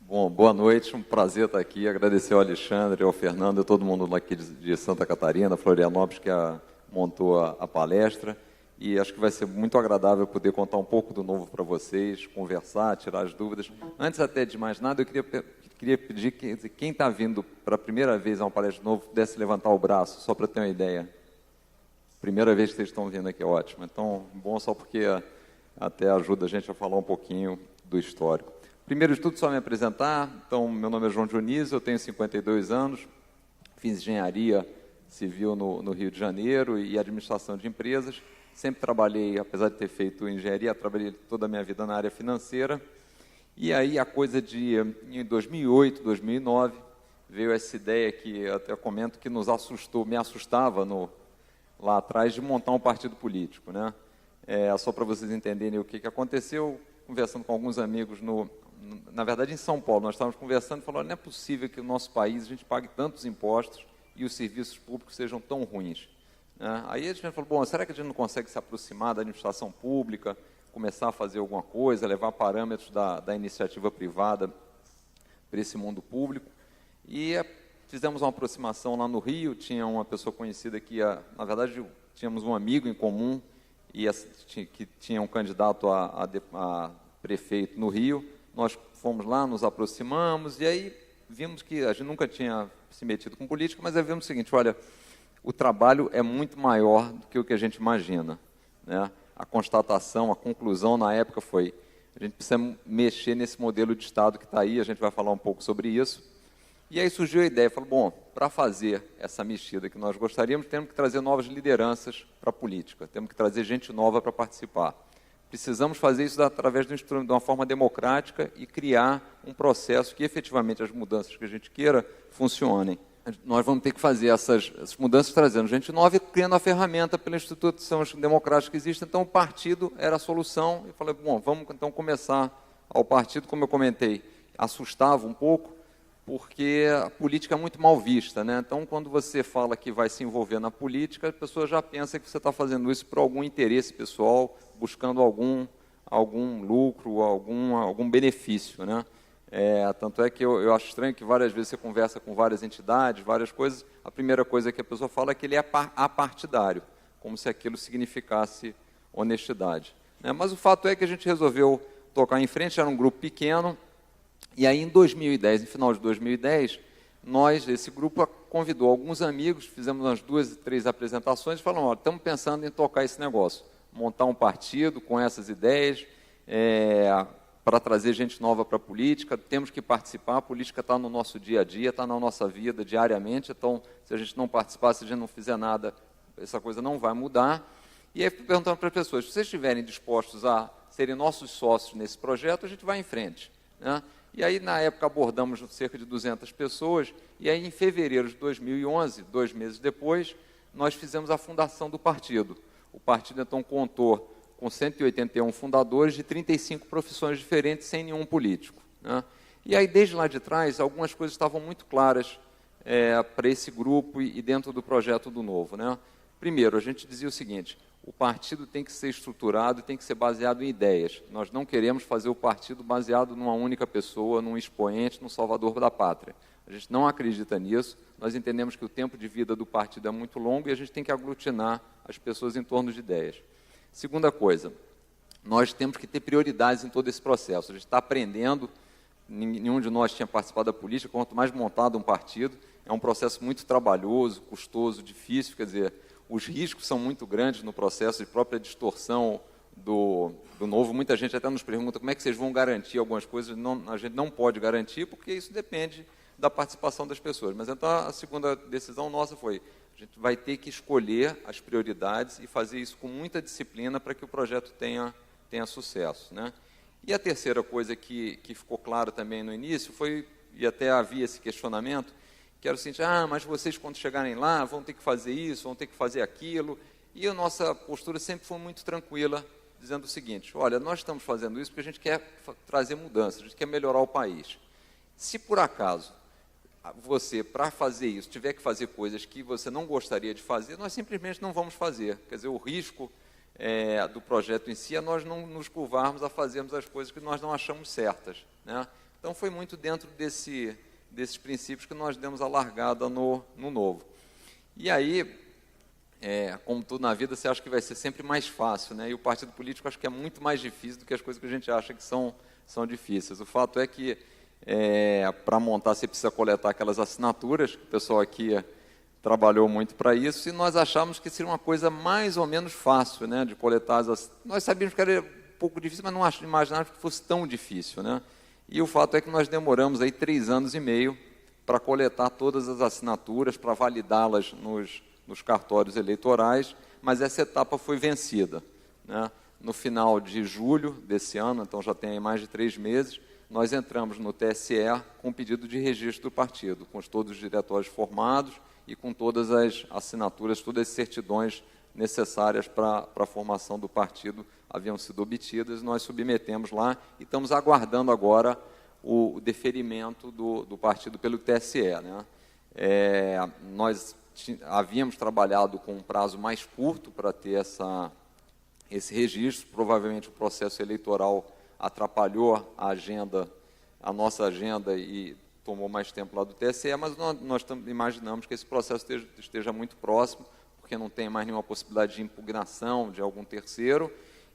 Bom, boa noite, um prazer estar aqui, agradecer ao Alexandre, ao Fernando, a todo mundo aqui de Santa Catarina, Florianópolis, que montou a palestra, e acho que vai ser muito agradável poder contar um pouco do novo para vocês, conversar, tirar as dúvidas. Antes até de mais nada, eu queria pedir que quem está vindo para a primeira vez a uma palestra nova pudesse levantar o braço, só para ter uma ideia. Primeira vez que vocês estão vindo aqui, ótimo. Então, bom só porque até ajuda a gente a falar um pouquinho do histórico. Primeiro de tudo, só me apresentar. Então, meu nome é João Dionísio, eu tenho 52 anos, fiz engenharia civil no Rio de Janeiro e administração de empresas. Sempre trabalhei, apesar de ter feito engenharia, trabalhei toda a minha vida na área financeira. E aí, em 2008, 2009, veio essa ideia que eu até comento que me assustava lá atrás, de montar um partido político, né? Só para vocês entenderem o que aconteceu, conversando com alguns amigos na verdade, em São Paulo, nós estávamos conversando e falando, não é possível que no nosso país a gente pague tantos impostos e os serviços públicos sejam tão ruins, né? Aí a gente falou, bom, será que a gente não consegue se aproximar da administração pública, começar a fazer alguma coisa, levar parâmetros da iniciativa privada para esse mundo público? E fizemos uma aproximação lá no Rio, tinha uma pessoa conhecida que, na verdade, tínhamos um amigo em comum, que tinha um candidato a prefeito no Rio. Nós fomos lá, nos aproximamos, e aí vimos que a gente nunca tinha se metido com política, mas aí vimos o seguinte, olha, o trabalho é muito maior do que o que a gente imagina, né? A constatação, a conclusão na época foi, a gente precisa mexer nesse modelo de Estado que está aí, a gente vai falar um pouco sobre isso. E aí surgiu a ideia, falou, bom, para fazer essa mexida que nós gostaríamos, temos que trazer novas lideranças para a política, temos que trazer gente nova para participar. Precisamos fazer isso através de uma forma democrática e criar um processo que efetivamente as mudanças que a gente queira funcionem. Nós vamos ter que fazer essas mudanças trazendo gente nova e criando a ferramenta pela instituição democrática que existe. Então o partido era a solução. Eu falei, bom, vamos então começar ao partido, como eu comentei, assustava um pouco, porque a política é muito mal vista, né? Então, quando você fala que vai se envolver na política, a pessoa já pensa que você está fazendo isso por algum interesse pessoal, buscando algum lucro, algum benefício, né? Tanto é que eu acho estranho que várias vezes você conversa com várias entidades, várias coisas, a primeira coisa que a pessoa fala é que ele é apartidário, como se aquilo significasse honestidade, né? Mas o fato é que a gente resolveu tocar em frente, era um grupo pequeno. E aí, em 2010, no final de 2010, esse grupo convidou alguns amigos, fizemos umas 2, 3 apresentações e falamos, olha, estamos pensando em tocar esse negócio, montar um partido com essas ideias, para trazer gente nova para a política, temos que participar, a política está no nosso dia a dia, está na nossa vida diariamente, então, se a gente não participar, se a gente não fizer nada, essa coisa não vai mudar. E aí, perguntando para as pessoas, se vocês estiverem dispostos a serem nossos sócios nesse projeto, a gente vai em frente, né? E aí, na época, abordamos cerca de 200 pessoas, e aí, em fevereiro de 2011, 2 meses depois, nós fizemos a fundação do partido. O partido, então, contou com 181 fundadores de 35 profissões diferentes, sem nenhum político, né? E aí, desde lá de trás, algumas coisas estavam muito claras para esse grupo e dentro do projeto do Novo, né? Primeiro, a gente dizia o seguinte, o partido tem que ser estruturado, tem que ser baseado em ideias. Nós não queremos fazer o partido baseado numa única pessoa, num expoente, num salvador da pátria. A gente não acredita nisso, nós entendemos que o tempo de vida do partido é muito longo e a gente tem que aglutinar as pessoas em torno de ideias. Segunda coisa, nós temos que ter prioridades em todo esse processo. A gente está aprendendo, nenhum de nós tinha participado da política, quanto mais montado um partido, é um processo muito trabalhoso, custoso, difícil, quer dizer, os riscos são muito grandes no processo de própria distorção do Novo. Muita gente até nos pergunta como é que vocês vão garantir algumas coisas. A gente não pode garantir, porque isso depende da participação das pessoas. Mas então a segunda decisão nossa foi, a gente vai ter que escolher as prioridades e fazer isso com muita disciplina para que o projeto tenha sucesso, né? E a terceira coisa que ficou claro também no início foi, e até havia esse questionamento, que era o seguinte, mas vocês quando chegarem lá vão ter que fazer isso, vão ter que fazer aquilo. E a nossa postura sempre foi muito tranquila, dizendo o seguinte, olha, nós estamos fazendo isso porque a gente quer trazer mudanças, a gente quer melhorar o país. Se por acaso você, para fazer isso, tiver que fazer coisas que você não gostaria de fazer, nós simplesmente não vamos fazer. Quer dizer, o risco do projeto em si é nós não nos curvarmos a fazermos as coisas que nós não achamos certas, né? Então, foi muito dentro desses princípios que nós demos a largada no Novo. E aí, como tudo na vida, você acha que vai ser sempre mais fácil, né? E o partido político acho que é muito mais difícil do que as coisas que a gente acha que são difíceis. O fato é que, para montar, você precisa coletar aquelas assinaturas, que o pessoal aqui trabalhou muito para isso, e nós achamos que seria uma coisa mais ou menos fácil, né, de coletar Nós sabíamos que era um pouco difícil, mas não imaginávamos que fosse tão difícil, né? E o fato é que nós demoramos aí 3 anos e meio para coletar todas as assinaturas, para validá-las nos cartórios eleitorais, mas essa etapa foi vencida, né? No final de julho desse ano, então já tem aí mais de 3 meses, nós entramos no TSE com pedido de registro do partido, com todos os diretórios formados e com todas as assinaturas, todas as certidões necessárias para a formação do partido haviam sido obtidas, nós submetemos lá e estamos aguardando agora o deferimento do partido pelo TSE, né? Nós havíamos trabalhado com um prazo mais curto para ter esse registro, provavelmente o processo eleitoral atrapalhou a nossa agenda e tomou mais tempo lá do TSE, mas nós imaginamos que esse processo esteja muito próximo, porque não tem mais nenhuma possibilidade de impugnação de algum terceiro,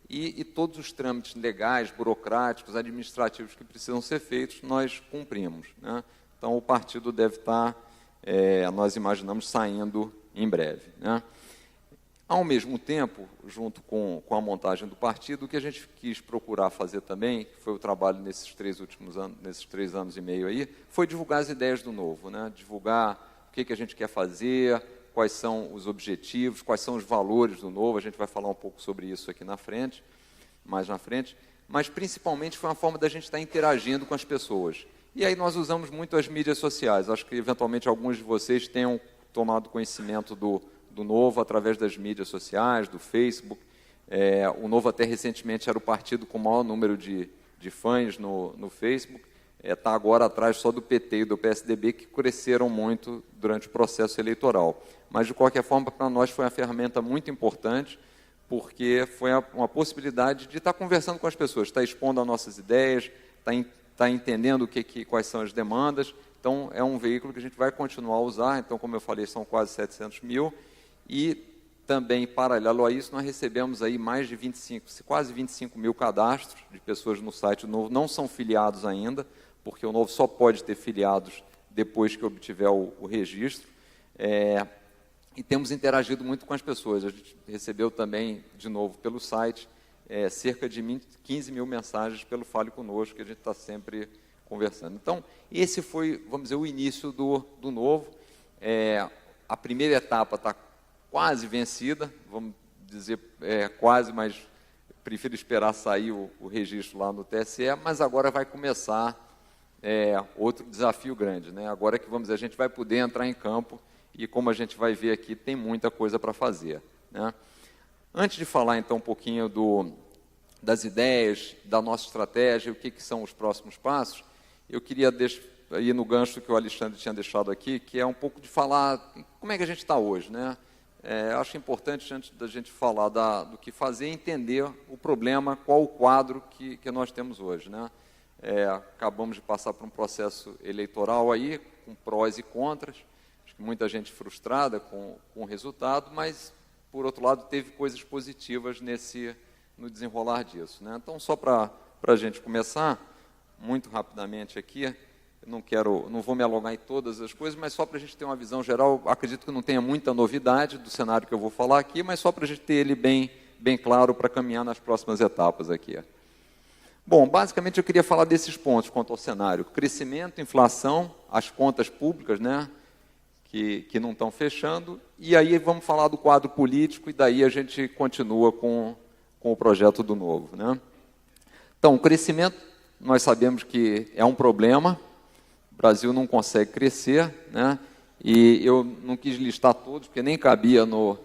e todos os trâmites legais, burocráticos, administrativos que precisam ser feitos, nós cumprimos, né? Então, o partido deve estar, nós imaginamos, saindo em breve, né? Ao mesmo tempo, junto com a montagem do partido, o que a gente quis procurar fazer também, que foi o trabalho nesses 3 anos e meio aí, foi divulgar as ideias do Novo, né? Divulgar o que a gente quer fazer, quais são os objetivos, quais são os valores do Novo. A gente vai falar um pouco sobre isso aqui mais na frente, mas principalmente foi uma forma da gente estar interagindo com as pessoas. E aí nós usamos muito as mídias sociais. Acho que eventualmente alguns de vocês tenham tomado conhecimento do Novo através das mídias sociais, do Facebook. O Novo até recentemente era o partido com o maior número de fãs no Facebook. Está agora atrás só do PT e do PSDB, que cresceram muito durante o processo eleitoral. Mas, de qualquer forma, para nós foi uma ferramenta muito importante, porque foi uma possibilidade de estar conversando com as pessoas, estar expondo as nossas ideias, estar entendendo quais são as demandas. Então, é um veículo que a gente vai continuar a usar. Então, como eu falei, são quase 700 mil. E também, paralelo a isso, nós recebemos aí mais de quase 25 mil cadastros de pessoas no site do Novo. Não são filiados ainda, porque o Novo só pode ter filiados depois que obtiver o registro. E temos interagido muito com as pessoas. A gente recebeu também, de novo, pelo site, cerca de 15 mil mensagens pelo Fale Conosco, que a gente está sempre conversando. Então, esse foi, vamos dizer, o início do Novo. A primeira etapa está quase vencida, vamos dizer quase, mas prefiro esperar sair o registro lá no TSE, mas agora vai começar outro desafio grande, né? Agora que, vamos dizer, a gente vai poder entrar em campo e, como a gente vai ver aqui, tem muita coisa para fazer, né? Antes de falar, então, um pouquinho das ideias, da nossa estratégia, o que são os próximos passos, eu queria ir no gancho que o Alexandre tinha deixado aqui, que é um pouco de falar como é que a gente está hoje, né? Acho importante, antes da gente falar do que fazer, entender o problema, qual o quadro que nós temos hoje, né? Acabamos de passar por um processo eleitoral aí, com prós e contras, acho que muita gente frustrada com o resultado, mas, por outro lado, teve coisas positivas no desenrolar disso, né? Então, só para a gente começar, muito rapidamente aqui, não vou me alongar em todas as coisas, mas só para a gente ter uma visão geral, acredito que não tenha muita novidade do cenário que eu vou falar aqui, mas só para a gente ter ele bem claro para caminhar nas próximas etapas aqui. Bom, basicamente eu queria falar desses pontos quanto ao cenário: crescimento, inflação, as contas públicas, né, que não estão fechando, e aí vamos falar do quadro político, e daí a gente continua com o projeto do Novo, né? Então, o crescimento, nós sabemos que é um problema. O Brasil não consegue crescer, né? E eu não quis listar todos, porque nem cabia no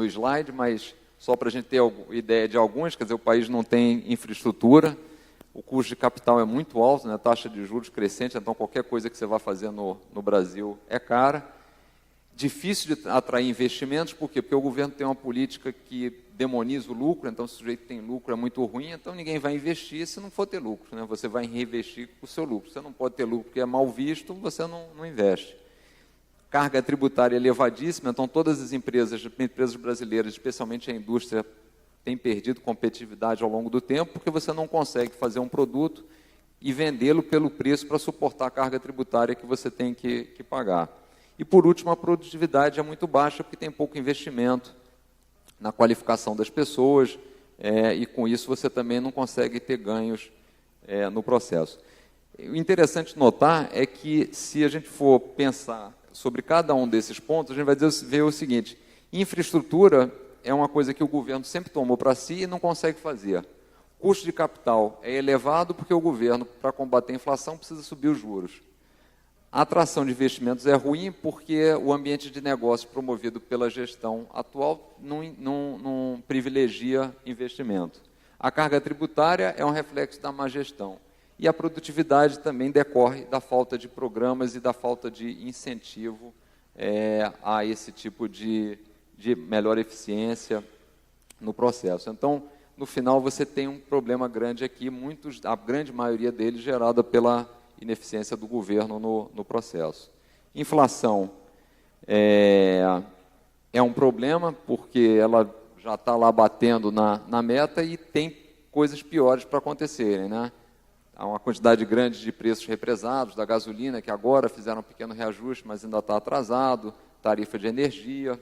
slide, mas só para a gente ter ideia de alguns. Quer dizer, o país não tem infraestrutura, o custo de capital é muito alto, né? Taxa de juros crescente, então qualquer coisa que você vá fazer no Brasil é cara. difícil de atrair investimentos, por quê? Porque o governo tem uma política que demoniza o lucro, então se o sujeito tem lucro é muito ruim, então ninguém vai investir se não for ter lucro, né? Você vai reinvestir o seu lucro. Você não pode ter lucro porque é mal visto, você não investe. Carga tributária elevadíssima, então todas as empresas brasileiras, especialmente a indústria, têm perdido competitividade ao longo do tempo, porque você não consegue fazer um produto e vendê-lo pelo preço para suportar a carga tributária que você tem que pagar. E, por último, a produtividade é muito baixa, porque tem pouco investimento na qualificação das pessoas, e com isso você também não consegue ter ganhos no processo. O interessante notar é que, se a gente for pensar sobre cada um desses pontos, a gente vai ver o seguinte: infraestrutura é uma coisa que o governo sempre tomou para si e não consegue fazer. O custo de capital é elevado porque o governo, para combater a inflação, precisa subir os juros. A atração de investimentos é ruim porque o ambiente de negócio promovido pela gestão atual não privilegia investimento. A carga tributária é um reflexo da má gestão. E a produtividade também decorre da falta de programas e da falta de incentivo a esse tipo de melhor eficiência no processo. Então, no final, você tem um problema grande aqui, a grande maioria deles gerada pela ineficiência do governo no processo. Inflação é um problema, porque ela já está lá batendo na meta e tem coisas piores para acontecerem, né? Há uma quantidade grande de preços represados da gasolina, que agora fizeram um pequeno reajuste, mas ainda está atrasado, tarifa de energia,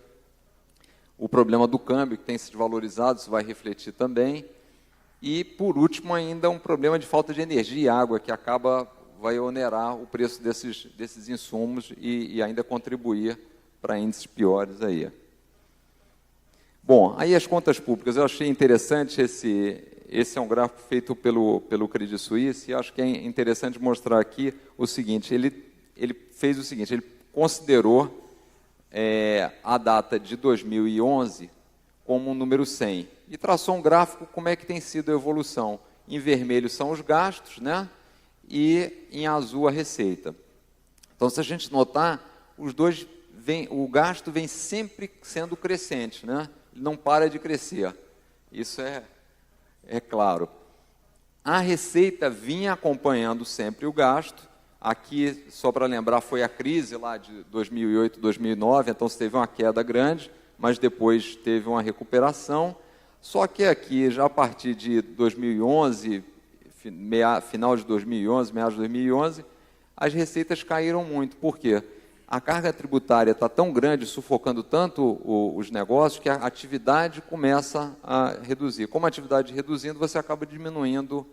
o problema do câmbio, que tem se desvalorizado, isso vai refletir também, e, por último, ainda um problema de falta de energia e água, que vai onerar o preço desses insumos e ainda contribuir para índices piores aí. Bom, aí as contas públicas, eu achei interessante esse é um gráfico feito pelo Credit Suisse, e acho que é interessante mostrar aqui o seguinte: ele fez o seguinte, ele considerou a data de 2011 como um número 100, e traçou um gráfico como é que tem sido a evolução. Em vermelho são os gastos, né? E em azul a receita. Então, se a gente notar, o gasto vem sempre sendo crescente, né? Ele não para de crescer. Isso é claro. A receita vinha acompanhando sempre o gasto. Aqui, só para lembrar, foi a crise lá de 2008, 2009, então se teve uma queda grande, mas depois teve uma recuperação. Só que aqui, já a partir de 2011, final de 2011, meados de 2011, as receitas caíram muito. Por quê? A carga tributária está tão grande, sufocando tanto os negócios, que a atividade começa a reduzir. Como a atividade reduzindo, você acaba diminuindo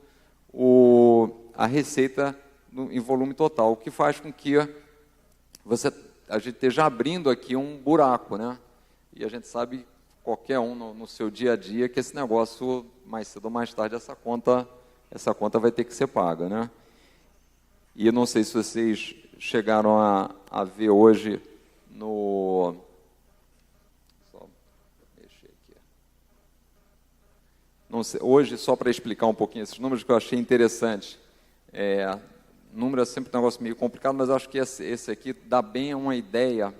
a receita em volume total, o que faz com que a gente esteja abrindo aqui um buraco, né? E a gente sabe, qualquer um no seu dia a dia, que esse negócio, mais cedo ou mais tarde, essa conta vai ter que ser paga, né? E eu não sei se vocês chegaram a ver hoje só mexer aqui. Não sei, hoje, só para explicar um pouquinho esses números, que eu achei interessante. Número é sempre um negócio meio complicado, mas acho que esse aqui dá bem uma ideia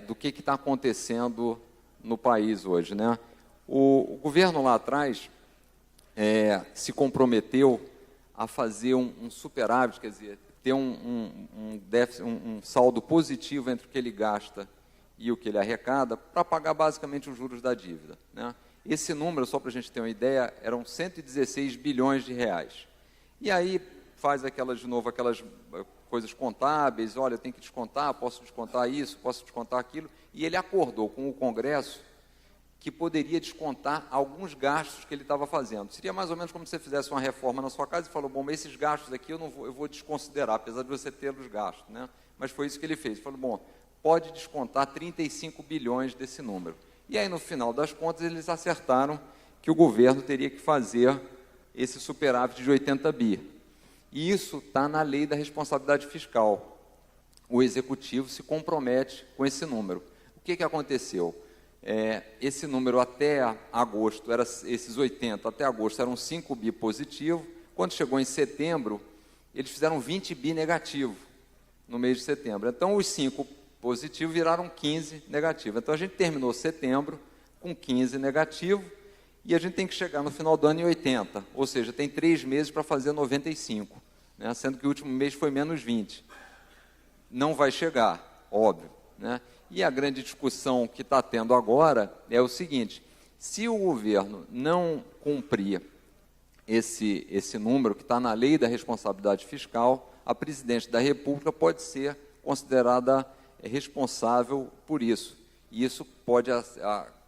do que está acontecendo no país hoje, né? O governo lá atrás se comprometeu a fazer um superávit, quer dizer, ter um saldo positivo entre o que ele gasta e o que ele arrecada, para pagar basicamente os juros da dívida, né? Esse número, só para a gente ter uma ideia, eram 116 bilhões de reais. E aí faz aquelas coisas contábeis, olha, tem que descontar, posso descontar isso, posso descontar aquilo, e ele acordou com o Congresso que poderia descontar alguns gastos que ele estava fazendo. Seria mais ou menos como se você fizesse uma reforma na sua casa e falou, bom, esses gastos aqui eu vou desconsiderar, apesar de você ter os gastos, né? Mas foi isso que ele fez. Ele falou, bom, pode descontar 35 bilhões desse número. E aí, no final das contas, eles acertaram que o governo teria que fazer esse superávit de 80 bi. E isso está na lei da responsabilidade fiscal. O executivo se compromete com esse número. O que aconteceu? Esse número até agosto, esses 80 até agosto eram 5 bi positivo. Quando chegou em setembro, eles fizeram 20 bi negativo no mês de setembro. Então, os 5 positivo, viraram 15 negativo. Então, a gente terminou setembro com 15 negativo, e a gente tem que chegar no final do ano em 80, ou seja, tem 3 meses para fazer 95, né, sendo que o último mês foi menos 20. Não vai chegar, óbvio, né? E a grande discussão que está tendo agora é o seguinte: se o governo não cumprir esse número que está na lei da responsabilidade fiscal, a presidente da República pode ser considerada responsável por isso. E isso pode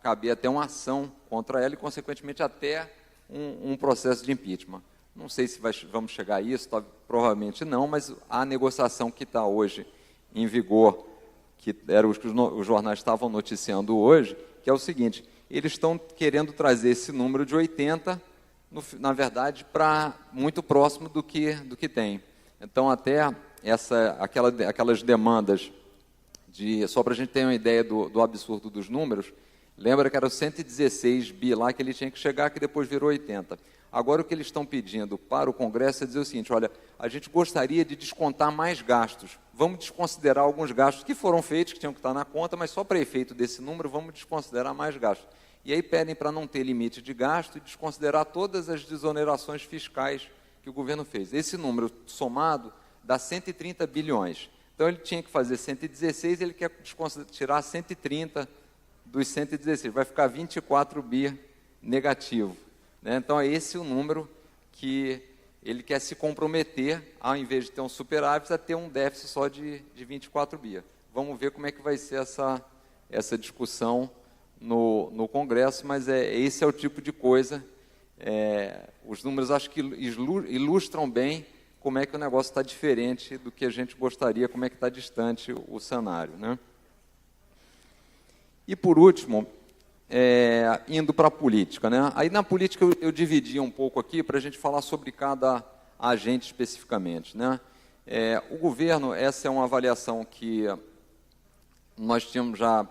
caber até uma ação contra ela e, consequentemente, até um processo de impeachment. Não sei se vamos chegar a isso, provavelmente não, mas a negociação que está hoje em vigor, que era o que os jornais estavam noticiando hoje, que é o seguinte: eles estão querendo trazer esse número de 80, na verdade, para muito próximo do que tem. Então, até aquelas demandas, só para a gente ter uma ideia do absurdo dos números, lembra que era 116 bi lá que ele tinha que chegar, que depois virou 80. Agora, o que eles estão pedindo para o Congresso é dizer o seguinte: olha, a gente gostaria de descontar mais gastos. Vamos desconsiderar alguns gastos que foram feitos, que tinham que estar na conta, mas só para efeito desse número, vamos desconsiderar mais gastos. E aí pedem para não ter limite de gasto e desconsiderar todas as desonerações fiscais que o governo fez. Esse número somado dá 130 bilhões. Então, ele tinha que fazer 116, ele quer tirar 130 dos 116, vai ficar 24 bi negativo, né? Então, é esse o número que ele quer se comprometer, ao invés de ter um superávit, a ter um déficit só de 24 bi. Vamos ver como é que vai ser essa discussão no Congresso, mas esse é o tipo de coisa. Os números acho que ilustram bem como é que o negócio está diferente do que a gente gostaria, como é que está distante o cenário, né? E, por último, indo para a política, né? Aí, na política, eu dividi um pouco aqui para a gente falar sobre cada agente especificamente, né? O governo, essa é uma avaliação que nós tínhamos já,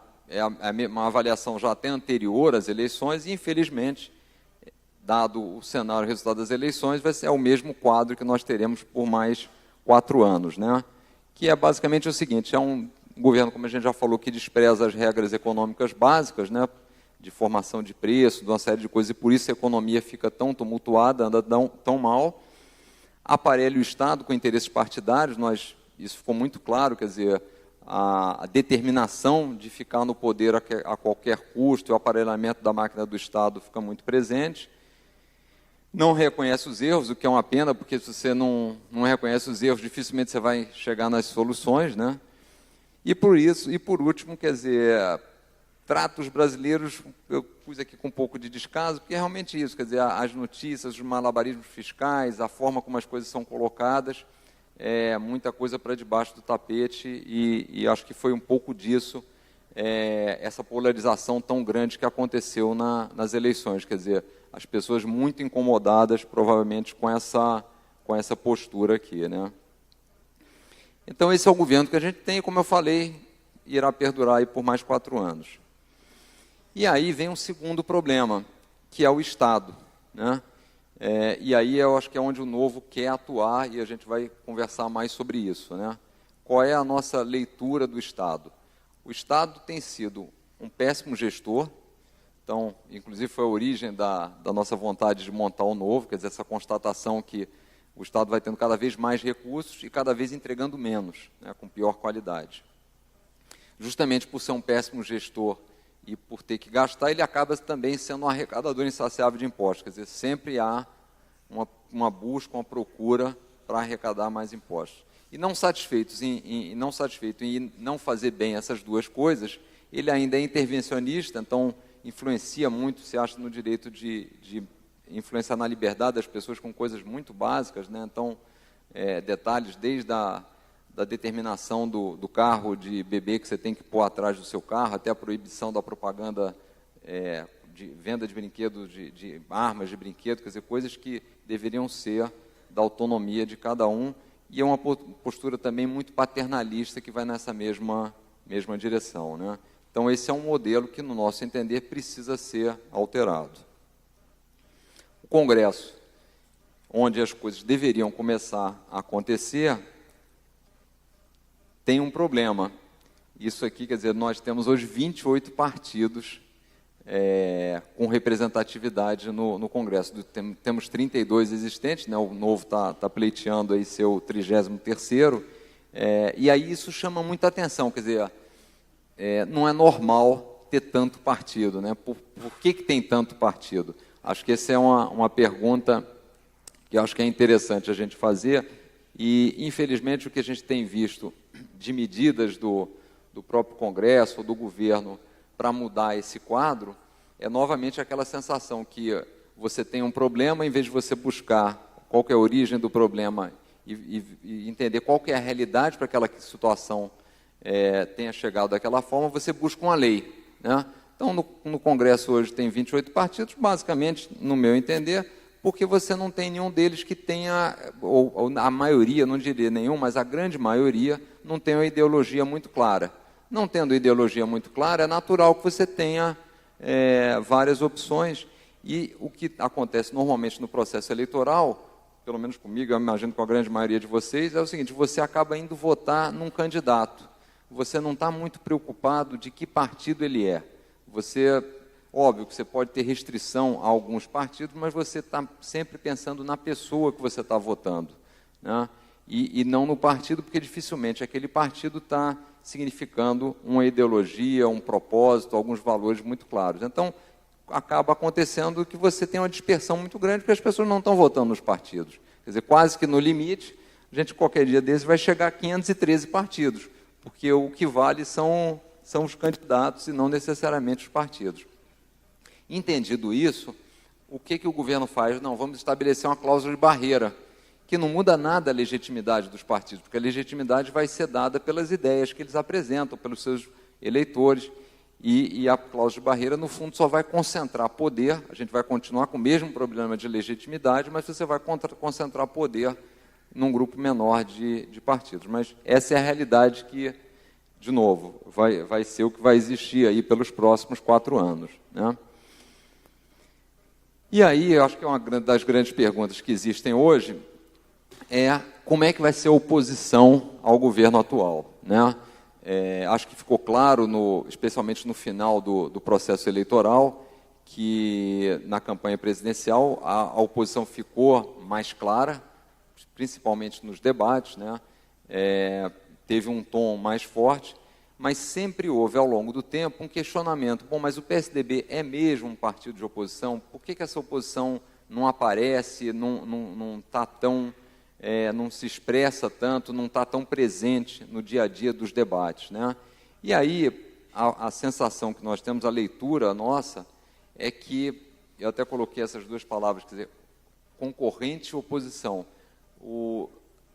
uma avaliação já até anterior às eleições, e, infelizmente, dado o cenário, o resultado das eleições, vai ser o mesmo quadro que nós teremos por mais 4 anos, né? Que é basicamente o seguinte: é um governo, como a gente já falou, que despreza as regras econômicas básicas, né? De formação de preço, de uma série de coisas, e por isso a economia fica tão tumultuada, anda tão mal. Aparelha o Estado com interesses partidários, isso ficou muito claro, quer dizer, a determinação de ficar no poder a qualquer custo, o aparelhamento da máquina do Estado fica muito presente. Não reconhece os erros, o que é uma pena, porque se você não reconhece os erros, dificilmente você vai chegar nas soluções, né? E por último, quer dizer, trata os brasileiros, eu pus aqui com um pouco de descaso, porque é realmente isso, quer dizer, as notícias, os malabarismos fiscais, a forma como as coisas são colocadas, muita coisa para debaixo do tapete, e acho que foi um pouco disso, essa polarização tão grande que aconteceu nas eleições, quer dizer, as pessoas muito incomodadas, provavelmente, com essa postura aqui, né? Então, esse é o governo que a gente tem, como eu falei, irá perdurar aí por mais 4 anos. E aí vem um segundo problema, que é o Estado, né? E aí eu acho que é onde o Novo quer atuar, e a gente vai conversar mais sobre isso, né? Qual é a nossa leitura do Estado? O Estado tem sido um péssimo gestor. Então, inclusive, foi a origem da nossa vontade de montar o Novo, quer dizer, essa constatação que o Estado vai tendo cada vez mais recursos e cada vez entregando menos, né, com pior qualidade. Justamente por ser um péssimo gestor e por ter que gastar, ele acaba também sendo um arrecadador insaciável de impostos, quer dizer, sempre há uma busca, uma procura para arrecadar mais impostos. E não satisfeito em não fazer bem essas duas coisas, ele ainda é intervencionista, então influencia muito, se acha no direito de influenciar na liberdade das pessoas com coisas muito básicas, né? Então, detalhes desde da determinação do carro de bebê que você tem que pôr atrás do seu carro, até a proibição da propaganda de venda de brinquedos, de armas de brinquedo, quer dizer, coisas que deveriam ser da autonomia de cada um, e é uma postura também muito paternalista que vai nessa mesma direção, né? Então, esse é um modelo que, no nosso entender, precisa ser alterado. O Congresso, onde as coisas deveriam começar a acontecer, tem um problema, Isso aqui, quer dizer, nós temos hoje 28 partidos com representatividade no Congresso. Temos 32 existentes, né? O Novo está pleiteando aí seu 33º, e aí isso chama muita atenção, quer dizer, não é normal ter tanto partido, né? Por que tem tanto partido? Acho que essa é uma pergunta que eu acho que é interessante a gente fazer, e infelizmente o que a gente tem visto de medidas do próprio Congresso ou do governo para mudar esse quadro, é novamente aquela sensação que você tem um problema, em vez de você buscar qual que é a origem do problema e entender qual que é a realidade para aquela situação tenha chegado daquela forma, você busca uma lei, né? Então, no Congresso hoje tem 28 partidos, basicamente, no meu entender, porque você não tem nenhum deles que tenha, ou a maioria, não diria nenhum, mas a grande maioria, não tem uma ideologia muito clara. Não tendo ideologia muito clara, é natural que você tenha várias opções, e o que acontece normalmente no processo eleitoral, pelo menos comigo, eu imagino com a grande maioria de vocês, é o seguinte: você acaba indo votar num candidato, você não está muito preocupado de que partido ele é. Óbvio que você pode ter restrição a alguns partidos, mas você está sempre pensando na pessoa que você está votando, né? E não no partido, porque dificilmente aquele partido está significando uma ideologia, um propósito, alguns valores muito claros. Então, acaba acontecendo que você tem uma dispersão muito grande, porque as pessoas não estão votando nos partidos. Quer dizer, quase que no limite, a gente qualquer dia desse vai chegar a 513 partidos, porque o que vale são os candidatos e não necessariamente os partidos. Entendido isso, o que o governo faz? Não, vamos estabelecer uma cláusula de barreira, que não muda nada a legitimidade dos partidos, porque a legitimidade vai ser dada pelas ideias que eles apresentam, pelos seus eleitores, e a cláusula de barreira, no fundo, só vai concentrar poder. A gente vai continuar com o mesmo problema de legitimidade, mas você vai concentrar poder num grupo menor de partidos. Mas essa é a realidade que, de novo, vai ser o que vai existir aí pelos próximos 4 anos, né? E aí, eu acho que é uma das grandes perguntas que existem hoje como é que vai ser a oposição ao governo atual, né? Acho que ficou claro, especialmente no final do processo eleitoral, que na campanha presidencial a oposição ficou mais clara, principalmente nos debates, né? Teve um tom mais forte, mas sempre houve, ao longo do tempo, um questionamento. Bom, mas o PSDB é mesmo um partido de oposição? Por que essa oposição não aparece, não está tão... não se expressa tanto, não está tão presente no dia a dia dos debates, né? E aí, a sensação que nós temos, a leitura nossa, é que, eu até coloquei essas duas palavras, quer dizer, concorrente e oposição.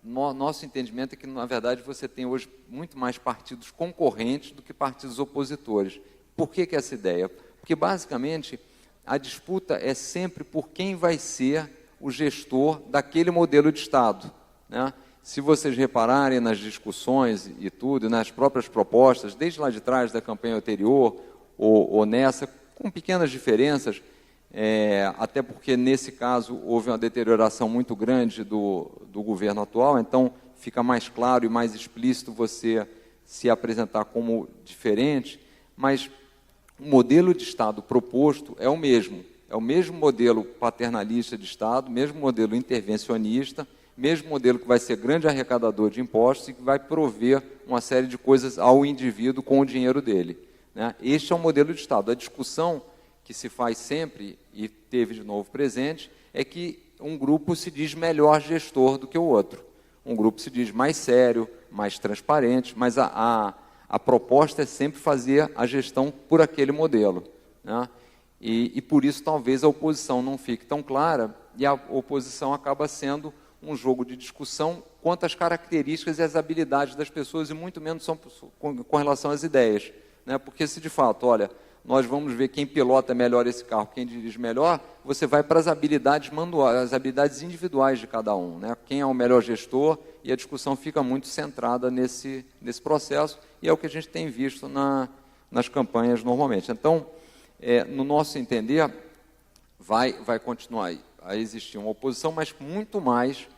Nosso entendimento é que, na verdade, você tem hoje muito mais partidos concorrentes do que partidos opositores. Por que essa ideia? Porque, basicamente, a disputa é sempre por quem vai ser o gestor daquele modelo de Estado, né? Se vocês repararem nas discussões e tudo, nas próprias propostas, desde lá de trás da campanha anterior ou nessa, com pequenas diferenças, até porque nesse caso houve uma deterioração muito grande do governo atual, então fica mais claro e mais explícito você se apresentar como diferente, mas o modelo de Estado proposto é o mesmo modelo paternalista de Estado, mesmo modelo intervencionista, mesmo modelo que vai ser grande arrecadador de impostos e que vai prover uma série de coisas ao indivíduo com o dinheiro dele, né? Este é o modelo de Estado. A discussão que se faz sempre, e teve de novo presente, é que um grupo se diz melhor gestor do que o outro. Um grupo se diz mais sério, mais transparente, mas a proposta é sempre fazer a gestão por aquele modelo, né? E por isso talvez a oposição não fique tão clara, e a oposição acaba sendo um jogo de discussão quanto às características e às habilidades das pessoas, e muito menos com relação às ideias, né? Porque se de fato, olha, nós vamos ver quem pilota melhor esse carro, quem dirige melhor, você vai para as habilidades manuais, as habilidades individuais de cada um, né? Quem é o melhor gestor, e a discussão fica muito centrada nesse processo, e é o que a gente tem visto nas campanhas normalmente. Então, no nosso entender, vai continuar a existir uma oposição, mas muito mais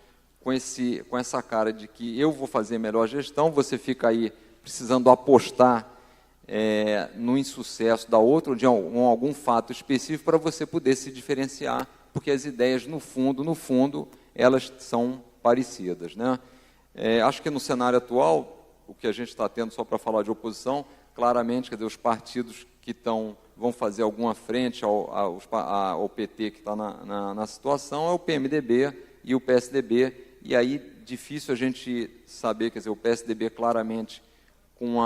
com essa cara de que eu vou fazer melhor gestão, você fica aí precisando apostar no insucesso da outra, ou de algum fato específico, para você poder se diferenciar, porque as ideias, no fundo, elas são parecidas, né? Acho que no cenário atual, o que a gente está tendo, só para falar de oposição, claramente, quer dizer, os partidos que vão fazer alguma frente ao PT que está na situação é o PMDB e o PSDB, e aí difícil a gente saber, quer dizer, o PSDB claramente com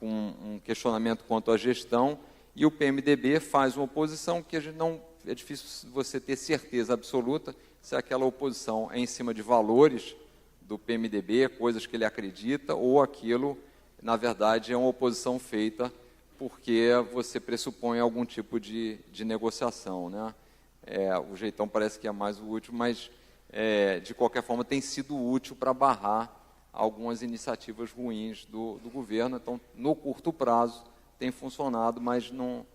um questionamento quanto à gestão, e o PMDB faz uma oposição que a gente não, é difícil você ter certeza absoluta se aquela oposição é em cima de valores do PMDB, coisas que ele acredita, ou aquilo, na verdade, é uma oposição feita porque você pressupõe algum tipo de negociação, né? O jeitão parece que é mais o útil, mas, de qualquer forma, tem sido útil para barrar algumas iniciativas ruins do governo. Então, no curto prazo, tem funcionado, mas não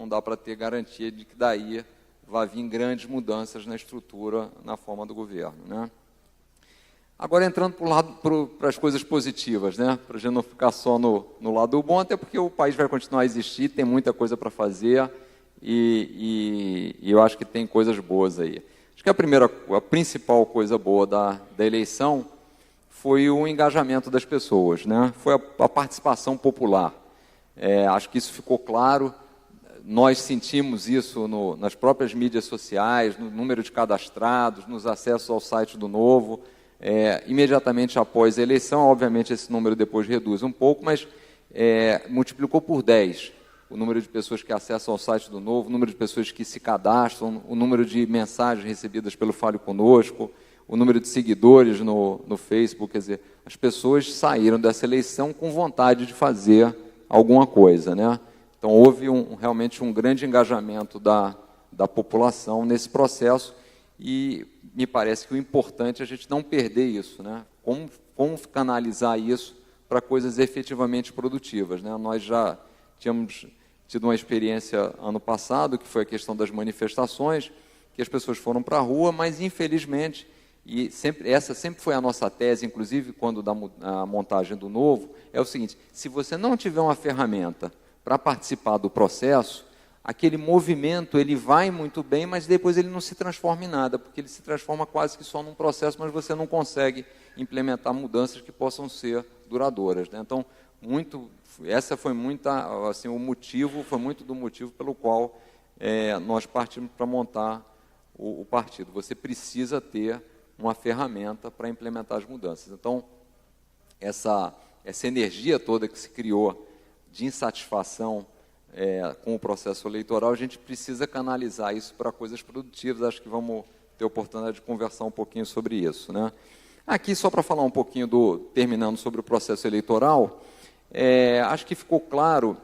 dá para ter garantia de que daí vai vir grandes mudanças na estrutura, na forma do governo, né? Agora, entrando para as coisas positivas, né? Para a gente não ficar só no lado bom, até porque o país vai continuar a existir, tem muita coisa para fazer e eu acho que tem coisas boas aí. Acho que a principal coisa boa da eleição foi o engajamento das pessoas, né? Foi a participação popular. Acho que isso ficou claro. Nós sentimos isso nas próprias mídias sociais, no número de cadastrados, nos acessos ao site do Novo. Imediatamente após a eleição, obviamente esse número depois reduz um pouco, mas multiplicou por 10 o número de pessoas que acessam ao site do Novo, o número de pessoas que se cadastram, o número de mensagens recebidas pelo Fale Conosco, o número de seguidores no Facebook. Quer dizer, as pessoas saíram dessa eleição com vontade de fazer alguma coisa, né? Então, houve realmente um grande engajamento da população nesse processo, e me parece que o importante é a gente não perder isso, né? Como canalizar isso para coisas efetivamente produtivas, né? Nós já tínhamos tido uma experiência ano passado, que foi a questão das manifestações, que as pessoas foram para a rua, mas, infelizmente, essa sempre foi a nossa tese, inclusive quando a montagem do Novo, é o seguinte: se você não tiver uma ferramenta para participar do processo, aquele movimento ele vai muito bem, mas depois ele não se transforma em nada, porque ele se transforma quase que só num processo, mas você não consegue implementar mudanças que possam ser duradouras, né? Então, essa foi assim, foi muito do motivo pelo qual nós partimos para montar o partido. Você precisa ter uma ferramenta para implementar as mudanças. Então, essa energia toda que se criou de insatisfação com o processo eleitoral, a gente precisa canalizar isso para coisas produtivas. Acho que vamos ter a oportunidade de conversar um pouquinho sobre isso, né? Aqui, só para falar um pouquinho terminando sobre o processo eleitoral, acho que ficou claro,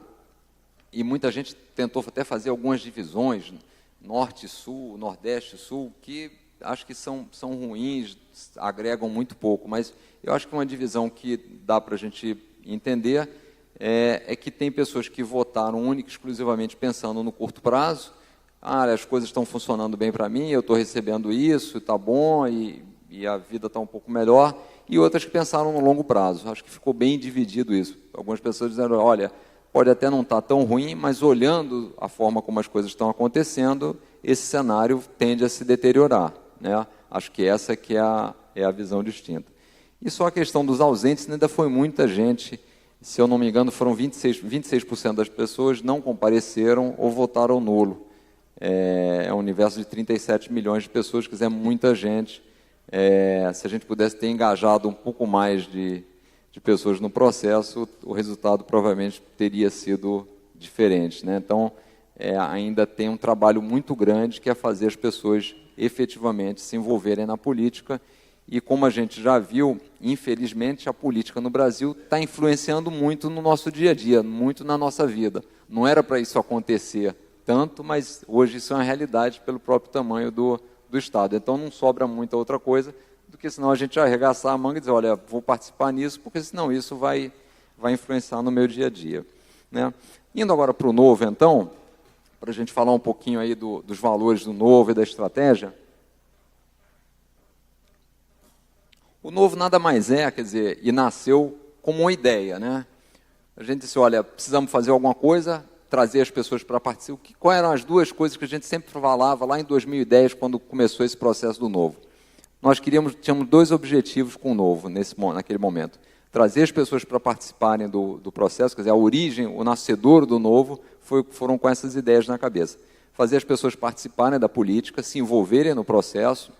e muita gente tentou até fazer algumas divisões, norte e sul, nordeste e sul, que acho que são ruins, agregam muito pouco, mas eu acho que uma divisão que dá para a gente entender é que tem pessoas que votaram única e exclusivamente pensando no curto prazo. As coisas estão funcionando bem para mim, eu estou recebendo isso, está bom, e a vida está um pouco melhor, e outras que pensaram no longo prazo. Acho que ficou bem dividido isso. Algumas pessoas disseram, olha, pode até não estar tão ruim, mas olhando a forma como as coisas estão acontecendo, esse cenário tende a se deteriorar, né? Acho que essa que é a visão distinta. E só a questão dos ausentes, ainda foi muita gente. Se eu não me engano, foram 26% das pessoas não compareceram ou votaram nulo. É um universo de 37 milhões de pessoas, quer dizer, muita gente. Se a gente pudesse ter engajado um pouco mais de pessoas no processo, o resultado provavelmente teria sido diferente, né? Então, ainda tem um trabalho muito grande, que é fazer as pessoas efetivamente se envolverem na política. E como a gente já viu, infelizmente, a política no Brasil está influenciando muito no nosso dia a dia, muito na nossa vida. Não era para isso acontecer tanto, mas hoje isso é uma realidade pelo próprio tamanho do Estado. Então não sobra muita outra coisa do que senão a gente arregaçar a manga e dizer, olha, vou participar nisso, porque senão isso vai influenciar no meu dia a dia, né? Indo agora para o Novo, então, para a gente falar um pouquinho aí dos valores do Novo e da estratégia. O Novo nada mais quer dizer, e nasceu como uma ideia, né? A gente disse, olha, precisamos fazer alguma coisa, trazer as pessoas para participar. Quais eram as duas coisas que a gente sempre falava lá em 2010, quando começou esse processo do Novo? Nós tínhamos dois objetivos com o Novo, naquele momento. Trazer as pessoas para participarem do processo, quer dizer, a origem, o nascedouro do Novo, foram com essas ideias na cabeça. Fazer as pessoas participarem da política, se envolverem no processo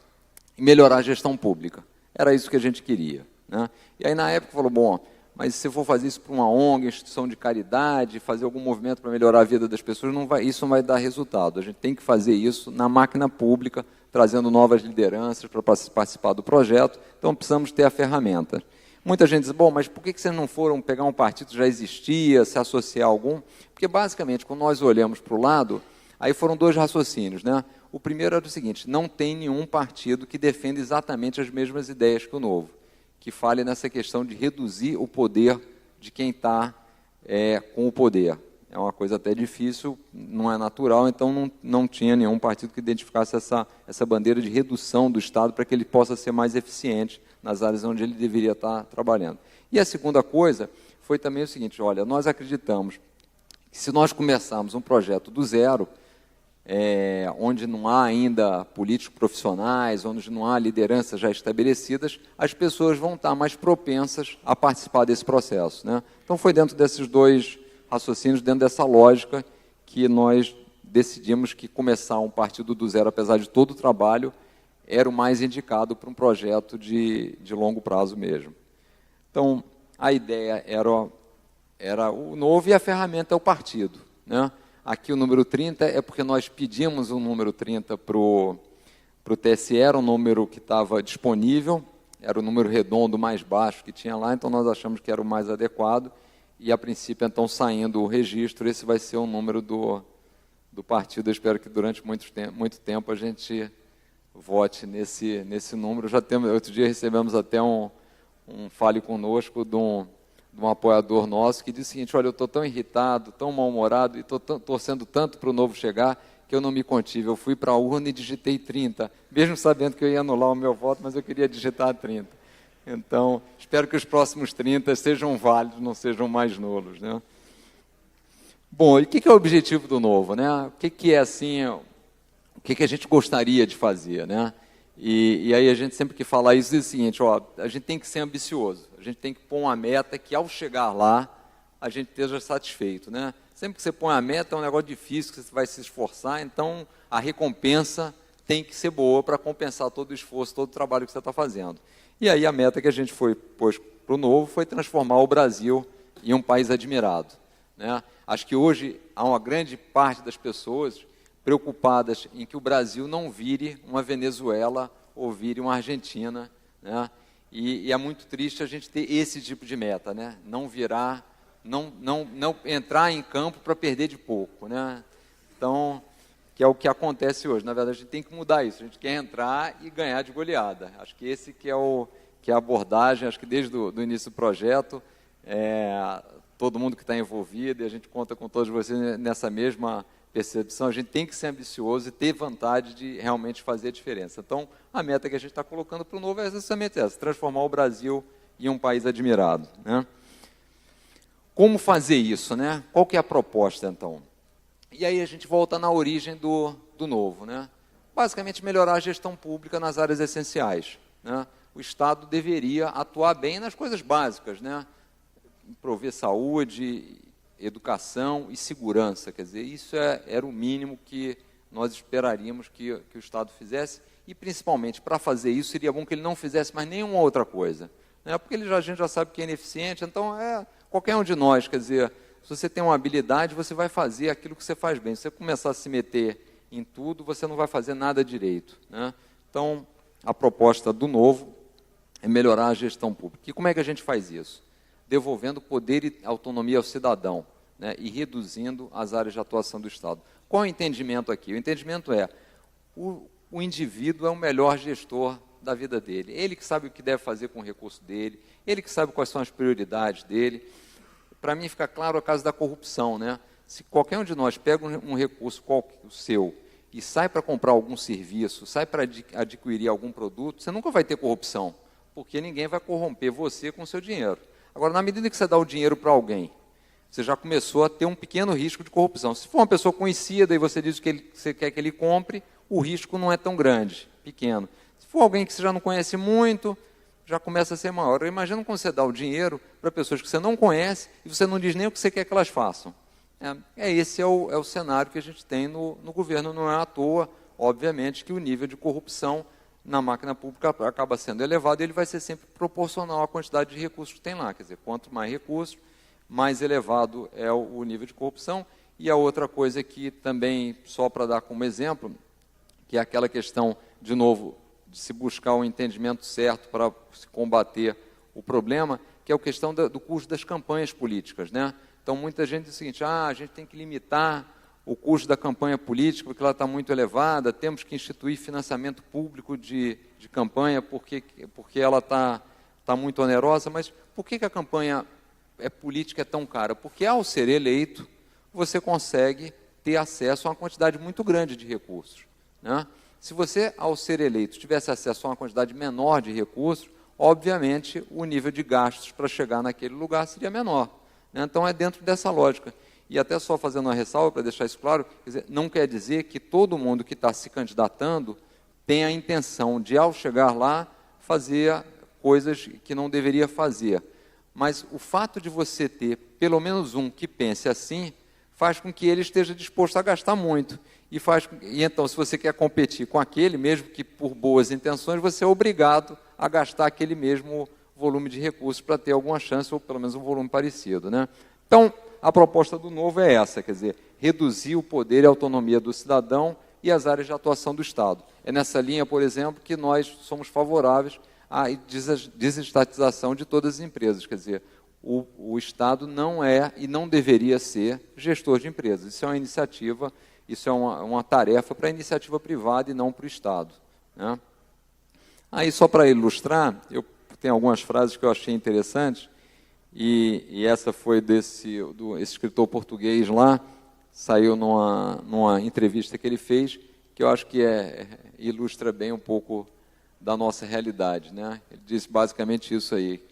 e melhorar a gestão pública. Era isso que a gente queria, né? E aí, na época, falou, bom, mas se for fazer isso para uma ONG, instituição de caridade, fazer algum movimento para melhorar a vida das pessoas, isso não vai dar resultado. A gente tem que fazer isso na máquina pública, trazendo novas lideranças para participar do projeto. Então, precisamos ter a ferramenta. Muita gente diz, bom, mas por que vocês não foram pegar um partido que já existia, se associar a algum? Porque, basicamente, quando nós olhamos para o lado, aí foram dois raciocínios, né? O primeiro era o seguinte, não tem nenhum partido que defenda exatamente as mesmas ideias que o Novo, que fale nessa questão de reduzir o poder de quem está com o poder. É uma coisa até difícil, não é natural, então não tinha nenhum partido que identificasse essa bandeira de redução do Estado para que ele possa ser mais eficiente nas áreas onde ele deveria estar trabalhando. E a segunda coisa foi também o seguinte, olha, nós acreditamos que se nós começarmos um projeto do zero, onde não há ainda políticos profissionais, onde não há lideranças já estabelecidas, as pessoas vão estar mais propensas a participar desse processo, né? Então, foi dentro desses dois raciocínios, dentro dessa lógica, que nós decidimos que começar um partido do zero, apesar de todo o trabalho, era o mais indicado para um projeto de longo prazo mesmo. Então, a ideia era o Novo e a ferramenta é o partido, né? Aqui o número 30 é porque nós pedimos o número 30 para o TSE, era um número que estava disponível, era o número redondo mais baixo que tinha lá, então nós achamos que era o mais adequado, e a princípio, então, saindo o registro, esse vai ser o número do partido. Eu espero que durante muito tempo a gente vote nesse número. Outro dia recebemos até um fale conosco de um apoiador nosso que disse o seguinte, olha, eu estou tão irritado, tão mal-humorado e estou torcendo tanto para o Novo chegar que eu não me contive. Eu fui para a urna e digitei 30, mesmo sabendo que eu ia anular o meu voto, mas eu queria digitar 30. Então, espero que os próximos 30 sejam válidos, não sejam mais nulos, né? Bom, e o que é o objetivo do Novo, né? O que é assim, o que a gente gostaria de fazer, né? E aí a gente sempre que fala isso diz o seguinte, ó, a gente tem que ser ambicioso, a gente tem que pôr uma meta que ao chegar lá a gente esteja satisfeito, né? Sempre que você põe a meta é um negócio difícil, que você vai se esforçar, então a recompensa tem que ser boa para compensar todo o esforço, todo o trabalho que você está fazendo. E aí a meta que a gente pôs para o Novo foi transformar o Brasil em um país admirado, né? Acho que hoje há uma grande parte das pessoas preocupadas em que o Brasil não vire uma Venezuela ou vire uma Argentina, né? E é muito triste a gente ter esse tipo de meta, né? Não virar, não entrar em campo para perder de pouco, né? Então, que é o que acontece hoje. Na verdade, a gente tem que mudar isso. A gente quer entrar e ganhar de goleada. Acho que esse que é a abordagem, acho que desde o início do projeto, todo mundo que está envolvido, e a gente conta com todos vocês nessa mesma percepção, a gente tem que ser ambicioso e ter vontade de realmente fazer a diferença. Então, a meta que a gente está colocando para o Novo é exatamente essa, transformar o Brasil em um país admirado, né? Como fazer isso, né? Qual que é a proposta, então? E aí a gente volta na origem do Novo, né? Basicamente, melhorar a gestão pública nas áreas essenciais, né? O Estado deveria atuar bem nas coisas básicas, né? Prover saúde, educação e segurança, quer dizer, isso era o mínimo que nós esperaríamos que o Estado fizesse, e principalmente, para fazer isso, seria bom que ele não fizesse mais nenhuma outra coisa, né? Porque a gente já sabe que é ineficiente, então qualquer um de nós, quer dizer, se você tem uma habilidade, você vai fazer aquilo que você faz bem. Se você começar a se meter em tudo, você não vai fazer nada direito, né? Então, a proposta do Novo é melhorar a gestão pública. E como é que a gente faz isso? Devolvendo poder e autonomia ao cidadão, né, e reduzindo as áreas de atuação do Estado. Qual é o entendimento aqui? O entendimento é, o indivíduo é o melhor gestor da vida dele. Ele que sabe o que deve fazer com o recurso dele, ele que sabe quais são as prioridades dele. Para mim fica claro o caso da corrupção, né? Se qualquer um de nós pega um recurso o seu e sai para comprar algum serviço, sai para adquirir algum produto, você nunca vai ter corrupção, porque ninguém vai corromper você com o seu dinheiro. Agora, na medida que você dá o dinheiro para alguém você já começou a ter um pequeno risco de corrupção. Se for uma pessoa conhecida e você diz que você quer que ele compre, o risco não é tão grande, pequeno. Se for alguém que você já não conhece muito, já começa a ser maior. Imagina quando você dá o dinheiro para pessoas que você não conhece e você não diz nem o que você quer que elas façam. Esse é o cenário que a gente tem no governo. Não é à toa, obviamente, que o nível de corrupção na máquina pública acaba sendo elevado e ele vai ser sempre proporcional à quantidade de recursos que tem lá. Quer dizer, quanto mais recursos, mais elevado é o nível de corrupção. E a outra coisa que também, só para dar como exemplo, que é aquela questão, de novo, de se buscar o entendimento certo para se combater o problema, que é a questão do custo das campanhas políticas, né? Então, muita gente diz o seguinte, a gente tem que limitar o custo da campanha política, porque ela está muito elevada, temos que instituir financiamento público de campanha, porque ela está muito onerosa. Mas por que a campanha política é tão cara? Porque, ao ser eleito, você consegue ter acesso a uma quantidade muito grande de recursos, né? Se você, ao ser eleito, tivesse acesso a uma quantidade menor de recursos, obviamente, o nível de gastos para chegar naquele lugar seria menor, né? Então, é dentro dessa lógica. E até só fazendo uma ressalva, para deixar isso claro, quer dizer, não quer dizer que todo mundo que está se candidatando tem a intenção de, ao chegar lá, fazer coisas que não deveria fazer. Mas o fato de você ter pelo menos um que pense assim, faz com que ele esteja disposto a gastar muito. E então, se você quer competir com aquele, mesmo que por boas intenções, você é obrigado a gastar aquele mesmo volume de recursos para ter alguma chance, ou pelo menos um volume parecido, né? Então, a proposta do novo é essa, quer dizer, reduzir o poder e a autonomia do cidadão e as áreas de atuação do Estado. É nessa linha, por exemplo, que nós somos favoráveis à desestatização de todas as empresas. Quer dizer, o Estado não é e não deveria ser gestor de empresas. Isso é uma iniciativa, isso é uma tarefa para a iniciativa privada e não para o Estado, né? Aí, só para ilustrar, eu tenho algumas frases que eu achei interessantes, e essa foi esse escritor português lá, saiu numa entrevista que ele fez, que eu acho que ilustra bem um pouco da nossa realidade, né? Ele disse basicamente isso aí,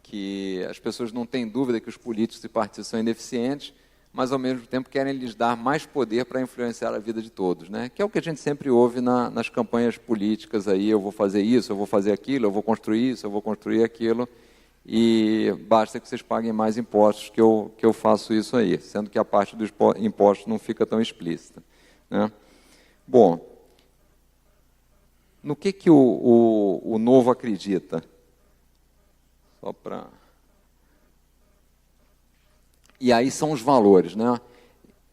que as pessoas não têm dúvida que os políticos e partidos são ineficientes, mas ao mesmo tempo querem lhes dar mais poder para influenciar a vida de todos, né? Que é o que a gente sempre ouve nas campanhas políticas aí, eu vou fazer isso, eu vou fazer aquilo, eu vou construir isso, eu vou construir aquilo, e basta que vocês paguem mais impostos que eu faço isso aí, sendo que a parte dos impostos não fica tão explícita, né? Bom, no que o novo acredita? Só para... E aí são os valores, né?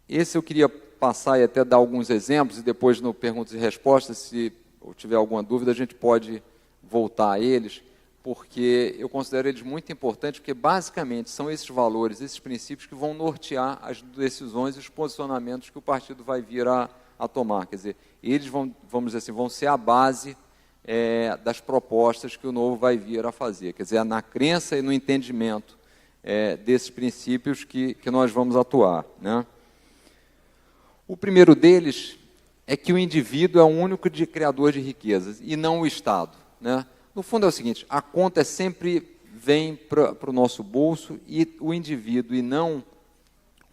Esse eu queria passar e até dar alguns exemplos, e depois no perguntas e respostas, se eu tiver alguma dúvida, a gente pode voltar a eles, porque eu considero eles muito importantes, porque basicamente são esses valores, esses princípios que vão nortear as decisões e os posicionamentos que o partido vai vir a tomar. Quer dizer, eles vamos dizer assim, vão ser a base das propostas que o Novo vai vir a fazer. Quer dizer, é na crença e no entendimento desses princípios que nós vamos atuar, né? O primeiro deles é que o indivíduo é o único criador de riquezas e não o Estado, né? No fundo é o seguinte, a conta sempre vem para o nosso bolso e o indivíduo e não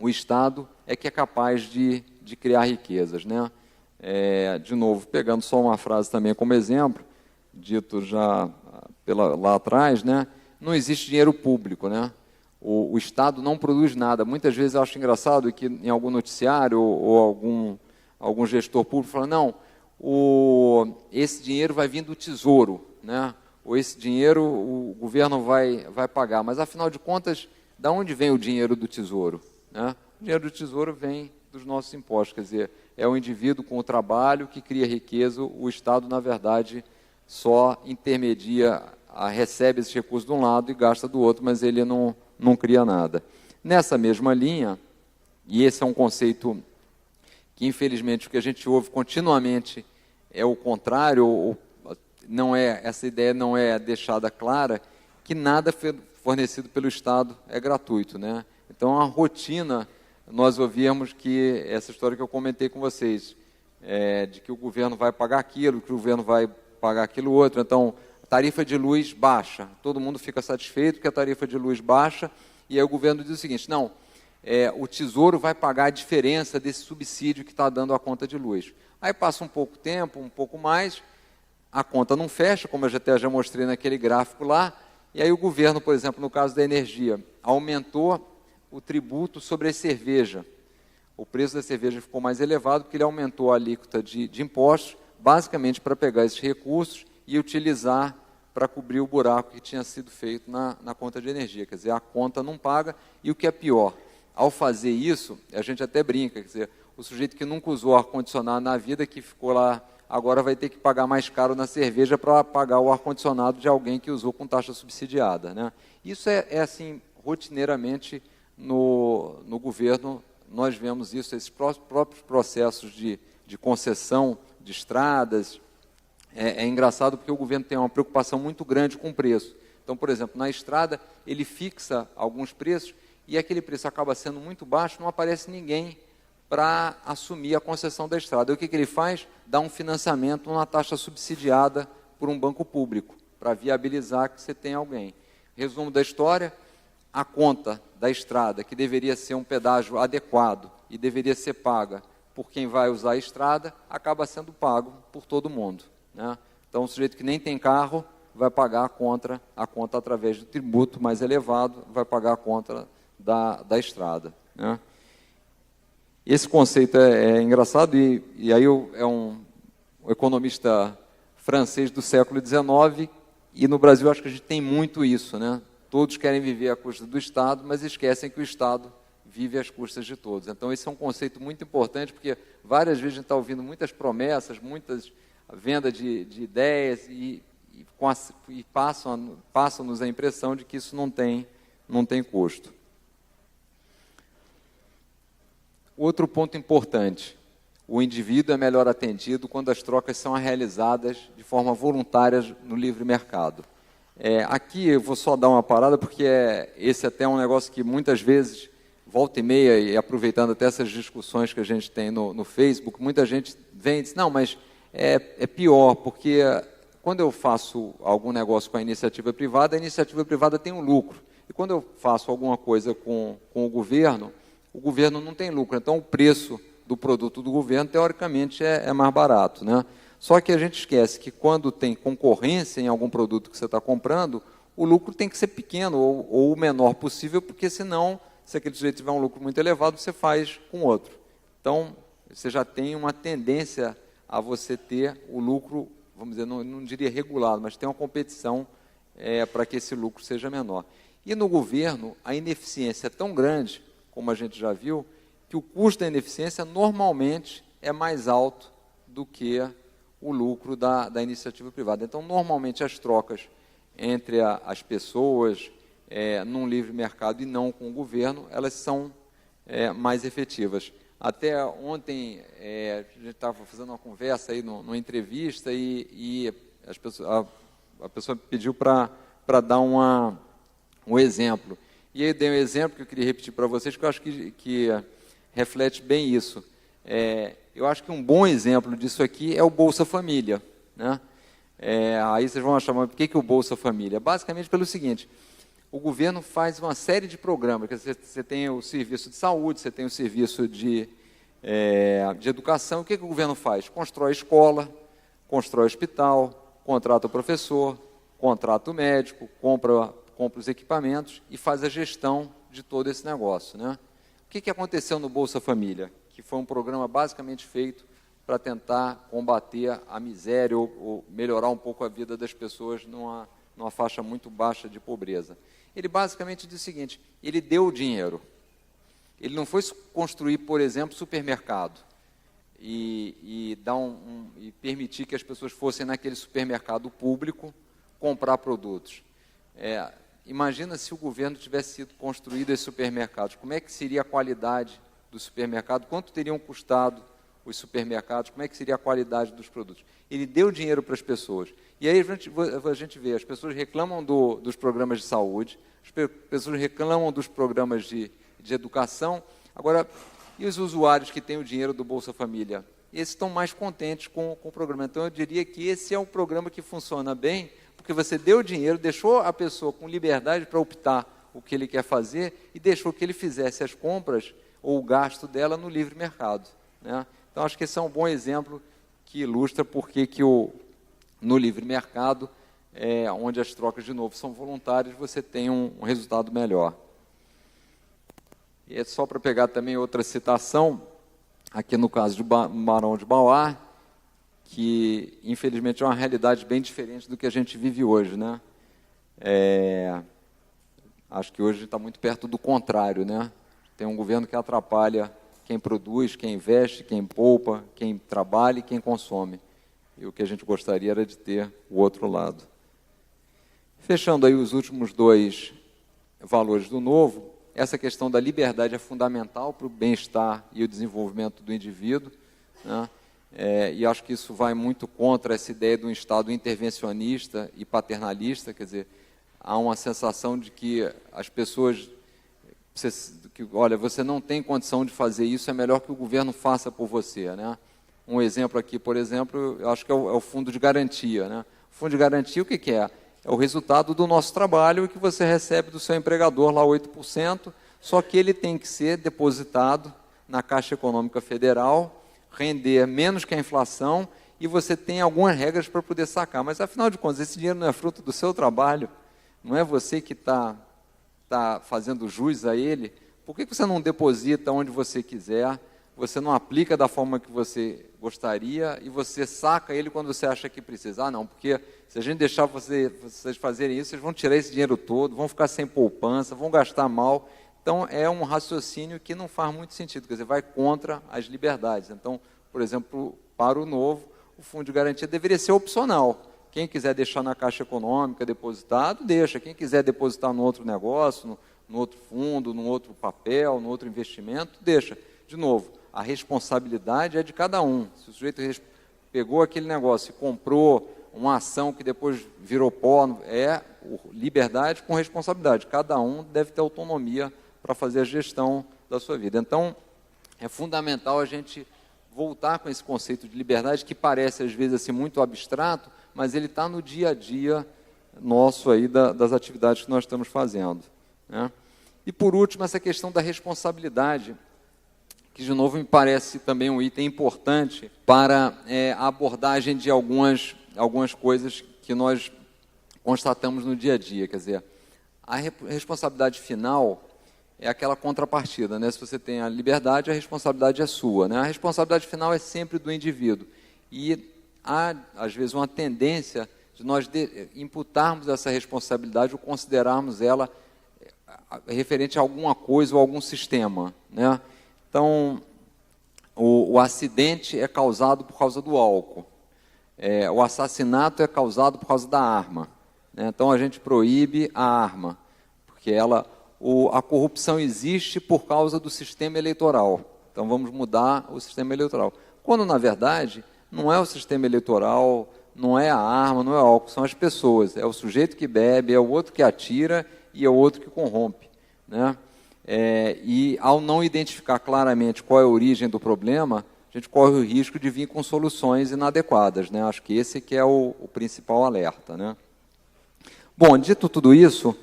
o Estado é que é capaz de criar riquezas, né? De novo, pegando só uma frase também como exemplo, dito já lá atrás, né? Não existe dinheiro público, né? O Estado não produz nada. Muitas vezes eu acho engraçado que em algum noticiário ou algum gestor público fala, não, esse dinheiro vai vir do Tesouro, né? Ou esse dinheiro o governo vai pagar. Mas, afinal de contas, de onde vem o dinheiro do Tesouro, né? O dinheiro do Tesouro vem dos nossos impostos, quer dizer, é o indivíduo com o trabalho que cria riqueza, o Estado, na verdade, só intermedia, recebe esses recursos de um lado e gasta do outro, mas ele não cria nada. Nessa mesma linha, e esse é um conceito que, infelizmente, o que a gente ouve continuamente é o contrário, essa ideia não é deixada clara, que nada fornecido pelo Estado é gratuito, né? Então, a rotina, nós ouvimos que, essa história que eu comentei com vocês, de que o governo vai pagar aquilo, que o governo vai pagar aquilo outro, então, tarifa de luz baixa, todo mundo fica satisfeito que a tarifa de luz baixa, e aí o governo diz o seguinte, não, o Tesouro vai pagar a diferença desse subsídio que está dando a conta de luz. Aí passa um pouco tempo, um pouco mais, a conta não fecha, como eu já mostrei naquele gráfico lá, e aí o governo, por exemplo, no caso da energia, aumentou o tributo sobre a cerveja. O preço da cerveja ficou mais elevado porque ele aumentou a alíquota de impostos, basicamente para pegar esses recursos e utilizar para cobrir o buraco que tinha sido feito na conta de energia. Quer dizer, a conta não paga, e o que é pior, ao fazer isso, a gente até brinca, quer dizer, o sujeito que nunca usou ar-condicionado na vida, que ficou lá, agora vai ter que pagar mais caro na cerveja para pagar o ar-condicionado de alguém que usou com taxa subsidiada, né? Isso é assim, rotineiramente no governo, nós vemos isso, esses próprios processos de concessão de estradas. É engraçado porque o governo tem uma preocupação muito grande com o preço. Então, por exemplo, na estrada, ele fixa alguns preços e aquele preço acaba sendo muito baixo, não aparece ninguém para assumir a concessão da estrada. E o que ele faz? Dá um financiamento, uma taxa subsidiada por um banco público, para viabilizar que você tenha alguém. Resumo da história: a conta da estrada, que deveria ser um pedágio adequado e deveria ser paga por quem vai usar a estrada, acaba sendo pago por todo mundo, né? Então, o sujeito que nem tem carro vai pagar a conta através do tributo mais elevado, vai pagar a conta da estrada, né? Esse conceito é engraçado, e aí é um economista francês do século XIX, e no Brasil acho que a gente tem muito isso, né? Todos querem viver à custa do Estado, mas esquecem que o Estado vive às custas de todos. Então, esse é um conceito muito importante, porque várias vezes a gente está ouvindo muitas muitas venda de ideias, e passam-nos a impressão de que isso não tem custo. Outro ponto importante: o indivíduo é melhor atendido quando as trocas são realizadas de forma voluntária no livre mercado. Aqui eu vou só dar uma parada, porque esse até é um negócio que muitas vezes, volta e meia, e aproveitando até essas discussões que a gente tem no Facebook, muita gente vem e diz, não, mas é pior, porque quando eu faço algum negócio com a iniciativa privada tem um lucro. E quando eu faço alguma coisa com o governo não tem lucro. Então, o preço do produto do governo, teoricamente, é mais barato, né? Só que a gente esquece que quando tem concorrência em algum produto que você está comprando, o lucro tem que ser pequeno ou o menor possível, porque senão, se aquele sujeito tiver um lucro muito elevado, você faz com outro. Então, você já tem uma tendência a você ter o lucro, vamos dizer, não diria regulado, mas tem uma competição para que esse lucro seja menor. E no governo, a ineficiência é tão grande, como a gente já viu, que o custo da ineficiência normalmente é mais alto do que o lucro da iniciativa privada. Então, normalmente, as trocas entre as pessoas num livre mercado e não com o governo, elas são mais efetivas. Até ontem, a gente estava fazendo uma conversa aí numa entrevista e a pessoa pediu para dar um exemplo. E aí eu dei um exemplo que eu queria repetir para vocês, que eu acho que reflete bem isso. Eu acho que um bom exemplo disso aqui é o Bolsa Família, né? Aí vocês vão achar, mas por que o Bolsa Família? Basicamente pelo seguinte: o governo faz uma série de programas. Você tem o serviço de saúde, você tem o serviço de educação. O que o governo faz? Constrói escola, constrói hospital, contrata o professor, contrata o médico, compra os equipamentos e faz a gestão de todo esse negócio, né? O que aconteceu no Bolsa Família? Que foi um programa basicamente feito para tentar combater a miséria ou melhorar um pouco a vida das pessoas numa faixa muito baixa de pobreza. Ele basicamente diz o seguinte: ele deu o dinheiro. Ele não foi construir, por exemplo, supermercado e permitir que as pessoas fossem naquele supermercado público comprar produtos. Imagina se o governo tivesse sido construído esses supermercados. Como é que seria a qualidade do supermercado? Quanto teriam custado os supermercados? Como é que seria a qualidade dos produtos? Ele deu dinheiro para as pessoas. E aí a gente vê, as pessoas reclamam dos programas de saúde, as pessoas reclamam dos programas de educação. Agora, e os usuários que têm o dinheiro do Bolsa Família? Esses estão mais contentes com o programa. Então, eu diria que esse é um programa que funciona bem, porque você deu dinheiro, deixou a pessoa com liberdade para optar o que ele quer fazer e deixou que ele fizesse as compras ou o gasto dela no livre mercado, né? Então, acho que esse é um bom exemplo que ilustra por que no livre mercado, onde as trocas, de novo, são voluntárias, você tem um resultado melhor. E é só para pegar também outra citação, aqui no caso de Barão de Mauá, que, infelizmente, é uma realidade bem diferente do que a gente vive hoje, né? Acho que hoje a gente está muito perto do contrário, né? Tem um governo que atrapalha quem produz, quem investe, quem poupa, quem trabalha e quem consome. E o que a gente gostaria era de ter o outro lado. Fechando aí os últimos dois valores do novo, essa questão da liberdade é fundamental para o bem-estar e o desenvolvimento do indivíduo, né? E acho que isso vai muito contra essa ideia de um Estado intervencionista e paternalista, quer dizer, há uma sensação de que as pessoas, olha, você não tem condição de fazer isso, é melhor que o governo faça por você, né? Um exemplo aqui, por exemplo, eu acho que é o fundo de garantia, né? O fundo de garantia, o que é? É o resultado do nosso trabalho que você recebe do seu empregador, lá 8%, só que ele tem que ser depositado na Caixa Econômica Federal, render menos que a inflação, e você tem algumas regras para poder sacar. Mas, afinal de contas, esse dinheiro não é fruto do seu trabalho, não é você que está fazendo jus a ele. Por que você não deposita onde você quiser, você não aplica da forma que você gostaria e você saca ele quando você acha que precisa? Ah, não, porque se a gente deixar vocês fazerem isso, vocês vão tirar esse dinheiro todo, vão ficar sem poupança, vão gastar mal. Então, é um raciocínio que não faz muito sentido, quer dizer, vai contra as liberdades. Então, por exemplo, para o novo, o fundo de garantia deveria ser opcional. Quem quiser deixar na Caixa Econômica depositado, deixa. Quem quiser depositar no outro negócio, no outro fundo, no outro papel, no outro investimento, deixa. De novo, a responsabilidade é de cada um. Se o sujeito pegou aquele negócio e comprou uma ação que depois virou pó, liberdade com responsabilidade. Cada um deve ter autonomia para fazer a gestão da sua vida. Então, é fundamental a gente voltar com esse conceito de liberdade, que parece, às vezes, assim, muito abstrato, mas ele está no dia a dia nosso aí das atividades que nós estamos fazendo, né? E, por último, essa questão da responsabilidade, que, de novo, me parece também um item importante para a abordagem de algumas coisas que nós constatamos no dia a dia. Quer dizer, a responsabilidade final é aquela contrapartida, né? Se você tem a liberdade, a responsabilidade é sua, né? A responsabilidade final é sempre do indivíduo. E há, às vezes, uma tendência de nós imputarmos essa responsabilidade ou considerarmos ela referente a alguma coisa ou algum sistema, né? Então, o acidente é causado por causa do álcool. O assassinato é causado por causa da arma, né? Então, a gente proíbe a arma, porque a corrupção existe por causa do sistema eleitoral. Então, vamos mudar o sistema eleitoral. Quando, na verdade, não é o sistema eleitoral, não é a arma, não é o álcool, são as pessoas. É o sujeito que bebe, é o outro que atira e é o outro que corrompe, né? E, ao não identificar claramente qual é a origem do problema, a gente corre o risco de vir com soluções inadequadas, né? Acho que esse que é o principal alerta, né? Bom, dito tudo isso,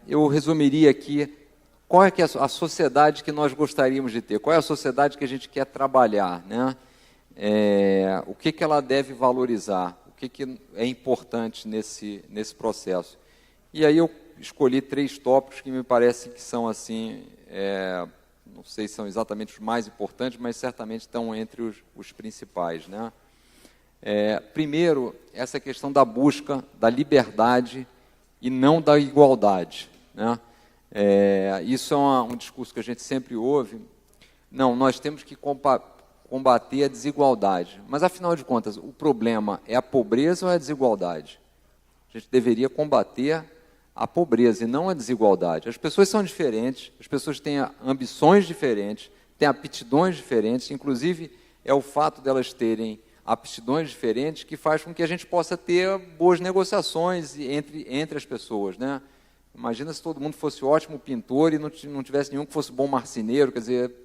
eu resumiria aqui qual é que é a sociedade que nós gostaríamos de ter, qual é a sociedade que a gente quer trabalhar, né? O que ela deve valorizar, o que é importante nesse processo. E aí eu escolhi 3 tópicos que me parecem que são, assim, não sei se são exatamente os mais importantes, mas certamente estão entre os principais, né? Primeiro, essa questão da busca da liberdade e não da igualdade, né? Isso é um discurso que a gente sempre ouve. Não, nós temos que combater a desigualdade. Mas, afinal de contas, o problema é a pobreza ou é a desigualdade? A gente deveria combater a pobreza e não a desigualdade. As pessoas são diferentes, as pessoas têm ambições diferentes, têm aptidões diferentes, inclusive é o fato delas terem aptidões diferentes que faz com que a gente possa ter boas negociações entre as pessoas, né? Imagina se todo mundo fosse ótimo pintor e não tivesse nenhum que fosse bom marceneiro, quer dizer...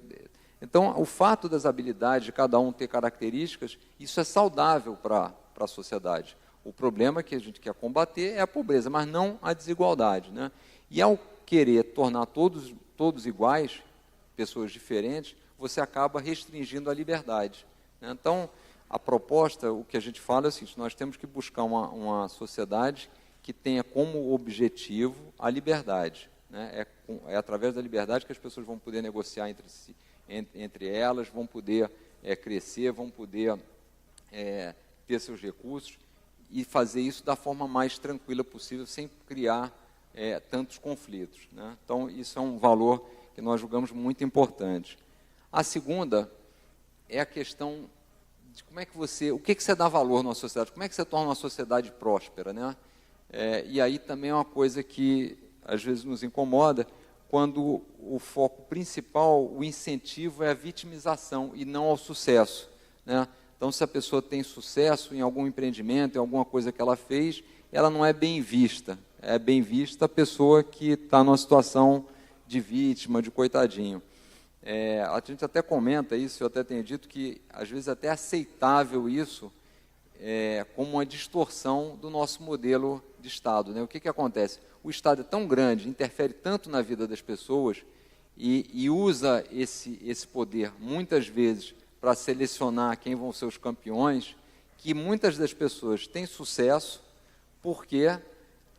Então, o fato das habilidades de cada um ter características, isso é saudável para a sociedade. O problema que a gente quer combater é a pobreza, mas não a desigualdade, né? E ao querer tornar todos iguais, pessoas diferentes, você acaba restringindo a liberdade, né? Então, a proposta, o que a gente fala é o seguinte: nós temos que buscar uma sociedade que tenha como objetivo a liberdade, né? É através da liberdade que as pessoas vão poder negociar entre si, entre elas, vão poder crescer, vão poder ter seus recursos e fazer isso da forma mais tranquila possível, sem criar tantos conflitos, né? Então, isso é um valor que nós julgamos muito importante. A segunda é a questão de como é que o que você dá valor numa sociedade, como é que você torna uma sociedade próspera, né? E aí também é uma coisa que às vezes nos incomoda, quando o foco principal, o incentivo é a vitimização e não ao sucesso, né? Então, se a pessoa tem sucesso em algum empreendimento, em alguma coisa que ela fez, ela não é bem vista. É bem vista a pessoa que está numa situação de vítima, de coitadinho. A gente até comenta isso, eu até tenho dito que, às vezes, até é aceitável isso como uma distorção do nosso modelo de Estado, né? O que acontece? O Estado é tão grande, interfere tanto na vida das pessoas e usa esse poder, muitas vezes, para selecionar quem vão ser os campeões, que muitas das pessoas têm sucesso porque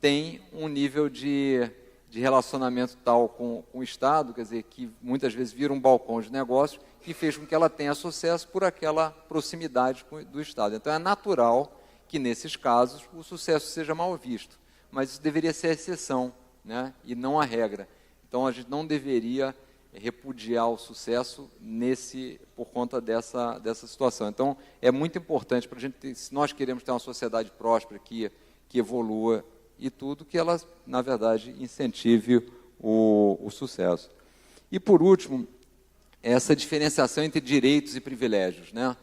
têm um nível de relacionamento tal com o Estado, quer dizer, que muitas vezes vira um balcão de negócios, que fez com que ela tenha sucesso por aquela proximidade do Estado. Então, é natural que, nesses casos, o sucesso seja mal visto, mas isso deveria ser a exceção, né, e não a regra. Então, a gente não deveria repudiar o sucesso por conta dessa situação. Então, é muito importante para a gente, se nós queremos ter uma sociedade próspera, que evolua e tudo, que ela, na verdade, incentive o sucesso. E, por último, essa diferenciação entre direitos e privilégios, né?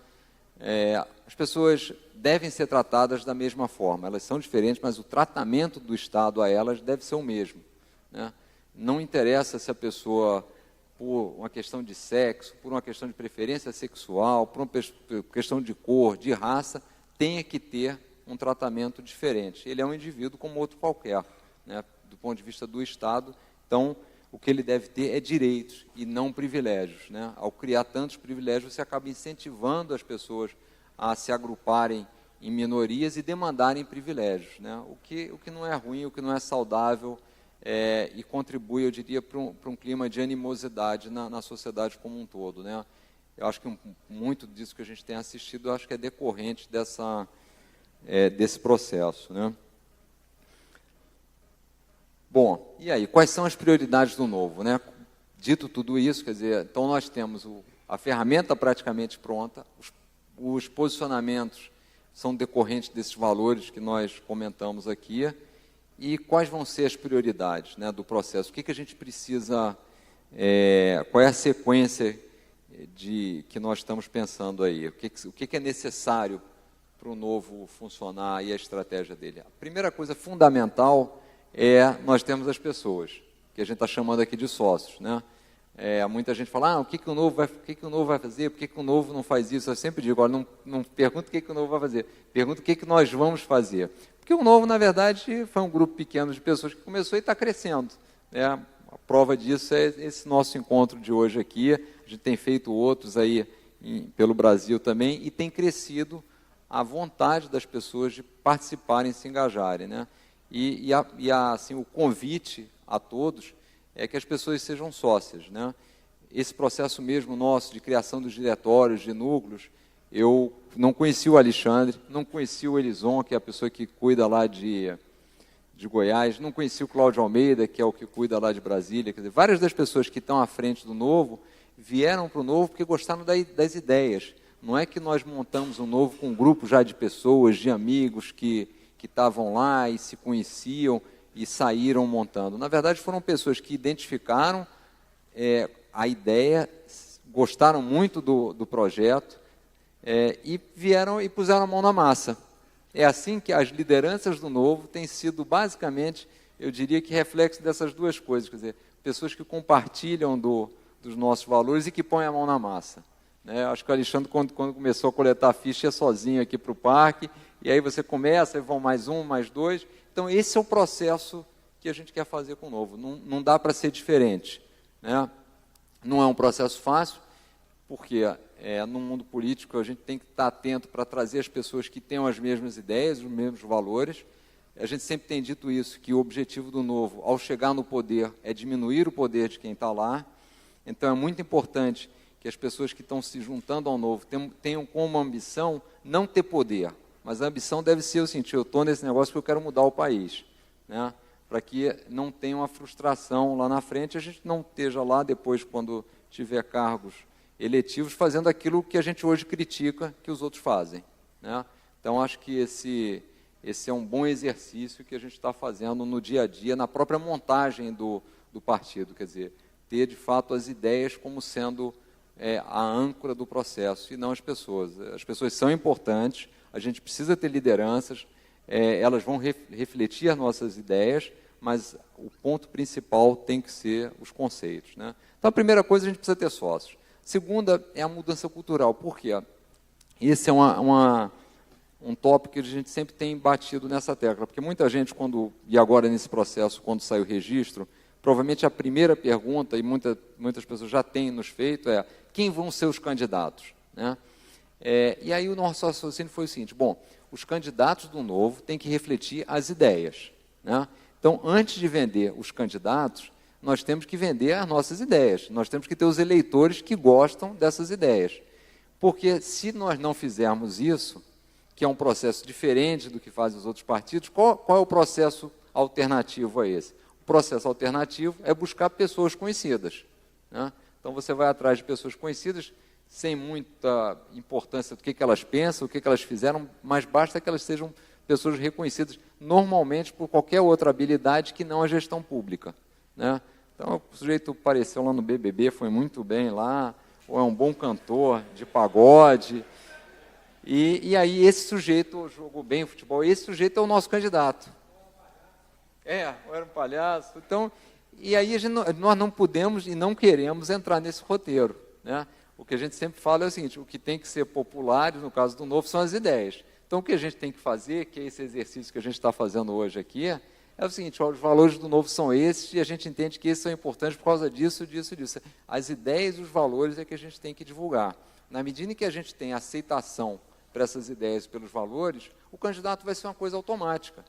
As pessoas devem ser tratadas da mesma forma, elas são diferentes, mas o tratamento do Estado a elas deve ser o mesmo, né? Não interessa se a pessoa, por uma questão de sexo, por uma questão de preferência sexual, por uma questão de cor, de raça, tenha que ter um tratamento diferente. Ele é um indivíduo como outro qualquer, né, do ponto de vista do Estado. Então, o que ele deve ter é direitos e não privilégios, né? Ao criar tantos privilégios, você acaba incentivando as pessoas a se agruparem em minorias e demandarem privilégios, né? O que não é ruim, o que não é saudável, e contribui, eu diria, para um clima de animosidade na sociedade como um todo, né? Eu acho que muito disso que a gente tem assistido, eu acho que é decorrente desse processo, né? Bom, e aí, quais são as prioridades do novo, né? Dito tudo isso, quer dizer, então nós temos a ferramenta praticamente pronta, os posicionamentos são decorrentes desses valores que nós comentamos aqui, e quais vão ser as prioridades, né, do processo? O que a gente precisa, qual é a sequência que nós estamos pensando aí? O que é necessário para o novo funcionar e a estratégia dele? A primeira coisa fundamental nós temos as pessoas, que a gente está chamando aqui de sócios, né? Muita gente fala, o que o novo vai fazer, por que o novo não faz isso? Eu sempre digo, olha, não pergunta o que o novo vai fazer, pergunta o que nós vamos fazer. Porque o novo, na verdade, foi um grupo pequeno de pessoas que começou e está crescendo, né? A prova disso é esse nosso encontro de hoje aqui. A gente tem feito outros aí pelo Brasil também, e tem crescido a vontade das pessoas de participarem, se engajarem, né? Assim, o convite a todos é que as pessoas sejam sócias, né? Esse processo mesmo nosso de criação dos diretórios, de núcleos, eu não conheci o Alexandre, não conheci o Elison, que é a pessoa que cuida lá de Goiás, não conheci o Cláudio Almeida, que é o que cuida lá de Brasília. Quer dizer, várias das pessoas que estão à frente do Novo vieram para o Novo porque gostaram das ideias. Não é que nós montamos um Novo com um grupo já de pessoas, de amigos que estavam lá e se conheciam e saíram montando. Na verdade, foram pessoas que identificaram a ideia, gostaram muito do projeto, e vieram e puseram a mão na massa. É assim que as lideranças do Novo têm sido, basicamente, eu diria que reflexo dessas duas coisas, quer dizer, pessoas que compartilham dos nossos valores e que põem a mão na massa, né? Acho que o Alexandre, quando começou a coletar a ficha, ia sozinho aqui para o parque, e aí você começa, e vão mais um, mais dois. Então, esse é o processo que a gente quer fazer com o Novo. Não dá para ser diferente, né? Não é um processo fácil, porque no mundo político a gente tem que estar atento para trazer as pessoas que tenham as mesmas ideias, os mesmos valores. A gente sempre tem dito isso, que o objetivo do Novo, ao chegar no poder, é diminuir o poder de quem está lá. Então, é muito importante que as pessoas que estão se juntando ao Novo tenham como ambição não ter poder, mas a ambição deve ser o seguinte: eu estou nesse negócio porque eu quero mudar o país, né? Para que não tenha uma frustração lá na frente, a gente não esteja lá depois, quando tiver cargos eletivos, fazendo aquilo que a gente hoje critica que os outros fazem, né? Então, acho que esse é um bom exercício que a gente está fazendo no dia a dia, na própria montagem do partido, quer dizer, ter de fato as ideias como sendo a âncora do processo, e não as pessoas. As pessoas são importantes, a gente precisa ter lideranças, elas vão refletir as nossas ideias, mas o ponto principal tem que ser os conceitos, né? Então, a primeira coisa, a gente precisa ter sócios. Segunda é a mudança cultural. Por quê? Esse é um tópico que a gente sempre tem batido nessa tecla, porque muita gente, e agora nesse processo, quando sai o registro, provavelmente a primeira pergunta, e muitas pessoas já têm nos feito, é: quem vão ser os candidatos, né? E aí o nosso raciocínio foi o seguinte: bom, os candidatos do Novo têm que refletir as ideias, né? Então, antes de vender os candidatos, nós temos que vender as nossas ideias, nós temos que ter os eleitores que gostam dessas ideias, porque se nós não fizermos isso, que é um processo diferente do que fazem os outros partidos, qual é o processo alternativo a esse? O processo alternativo é buscar pessoas conhecidas, né? Então, você vai atrás de pessoas conhecidas, sem muita importância do que elas pensam, o que elas fizeram, mas basta que elas sejam pessoas reconhecidas, normalmente por qualquer outra habilidade que não a gestão pública, né? Então, o sujeito apareceu lá no BBB, foi muito bem lá, ou é um bom cantor de pagode, e aí esse sujeito jogou bem o futebol, esse sujeito é o nosso candidato. Ou era um palhaço. Então, e aí nós não podemos e não queremos entrar nesse roteiro, né? O que a gente sempre fala é o seguinte: o que tem que ser popular, no caso do Novo, são as ideias. Então, o que a gente tem que fazer, que é esse exercício que a gente está fazendo hoje aqui, é o seguinte: os valores do Novo são esses, e a gente entende que esses são importantes por causa disso, disso, disso. As ideias e os valores é que a gente tem que divulgar. Na medida em que a gente tem aceitação para essas ideias e pelos valores, o candidato vai ser uma coisa automática,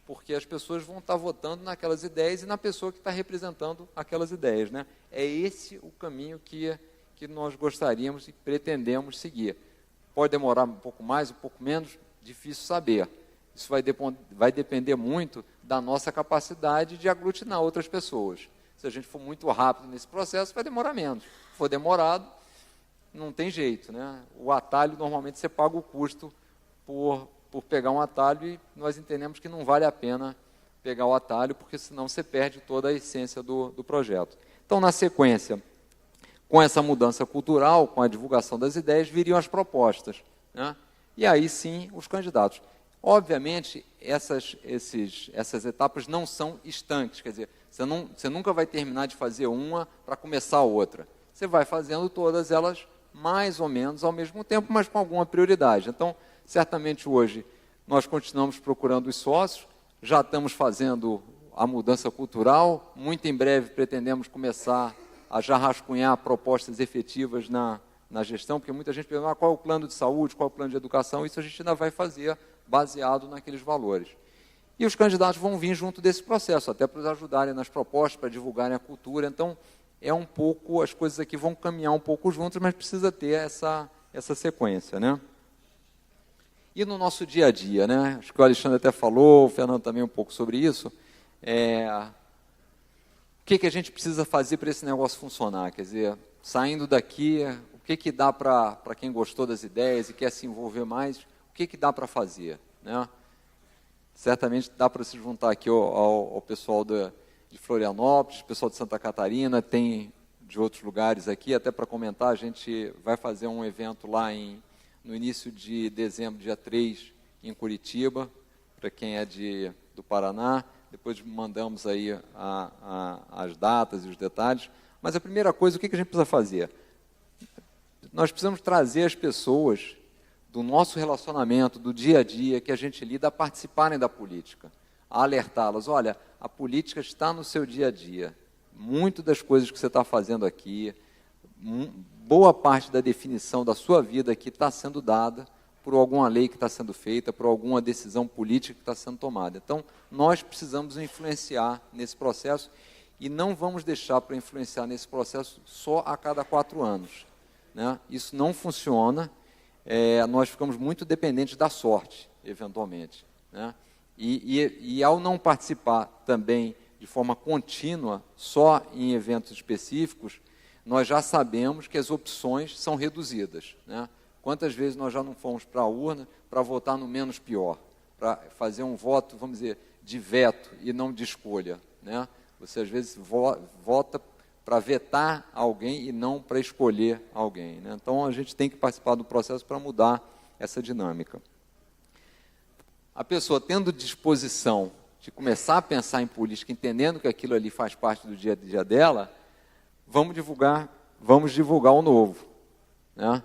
porque as pessoas vão estar votando naquelas ideias e na pessoa que está representando aquelas ideias, né? É esse o caminho que nós gostaríamos e pretendemos seguir. Pode demorar um pouco mais, um pouco menos, difícil saber. Isso vai depender muito da nossa capacidade de aglutinar outras pessoas. Se a gente for muito rápido nesse processo, vai demorar menos. Se for demorado, não tem jeito, né? O atalho, normalmente, você paga o custo por pegar um atalho, e nós entendemos que não vale a pena pegar o atalho, porque senão você perde toda a essência do projeto. Então, na sequência, com essa mudança cultural, com a divulgação das ideias, viriam as propostas, né? E aí sim, os candidatos. Obviamente, essas etapas não são estanques, quer dizer, você nunca vai terminar de fazer uma para começar a outra. Você vai fazendo todas elas mais ou menos ao mesmo tempo, mas com alguma prioridade. Então, certamente hoje, nós continuamos procurando os sócios, já estamos fazendo a mudança cultural, muito em breve pretendemos começar a já rascunhar propostas efetivas na gestão, porque muita gente pergunta qual é o plano de saúde, qual é o plano de educação, isso a gente ainda vai fazer baseado naqueles valores. E os candidatos vão vir junto desse processo, até para nos ajudarem nas propostas, para divulgarem a cultura. Então, as coisas aqui vão caminhar um pouco juntas, mas precisa ter essa sequência, né? E no nosso dia a dia, né? Acho que o Alexandre até falou, o Fernando também um pouco sobre isso. O que a gente precisa fazer para esse negócio funcionar? Quer dizer, saindo daqui, o que dá para quem gostou das ideias e quer se envolver mais, o que dá para fazer, né? Certamente dá para se juntar aqui ao pessoal de Florianópolis, pessoal de Santa Catarina, tem de outros lugares aqui, até para comentar, a gente vai fazer um evento lá no início de dezembro, dia 3, em Curitiba, para quem é do Paraná. Depois mandamos aí as datas e os detalhes. Mas a primeira coisa, o que a gente precisa fazer? Nós precisamos trazer as pessoas do nosso relacionamento, do dia a dia, que a gente lida, a participarem da política. a alertá-las, olha, a política está no seu dia a dia, muito das coisas que você está fazendo aqui, boa parte da definição da sua vida aqui está sendo dada por alguma lei que está sendo feita, por alguma decisão política que está sendo tomada. Então, nós precisamos influenciar nesse processo e não vamos deixar para influenciar nesse processo só a cada 4 anos. Né? Isso não funciona, nós ficamos muito dependentes da sorte, eventualmente. Né? E ao não participar também de forma contínua, só em eventos específicos, nós já sabemos que as opções são reduzidas. Né? Quantas vezes nós já não fomos para a urna para votar no menos pior, para fazer um voto, vamos dizer, de veto e não de escolha. Né? Você, às vezes, vota para vetar alguém e não para escolher alguém. Né? Então, a gente tem que participar do processo para mudar essa dinâmica. A pessoa tendo disposição de começar a pensar em política, entendendo que aquilo ali faz parte do dia a dia dela, vamos divulgar o novo. Né?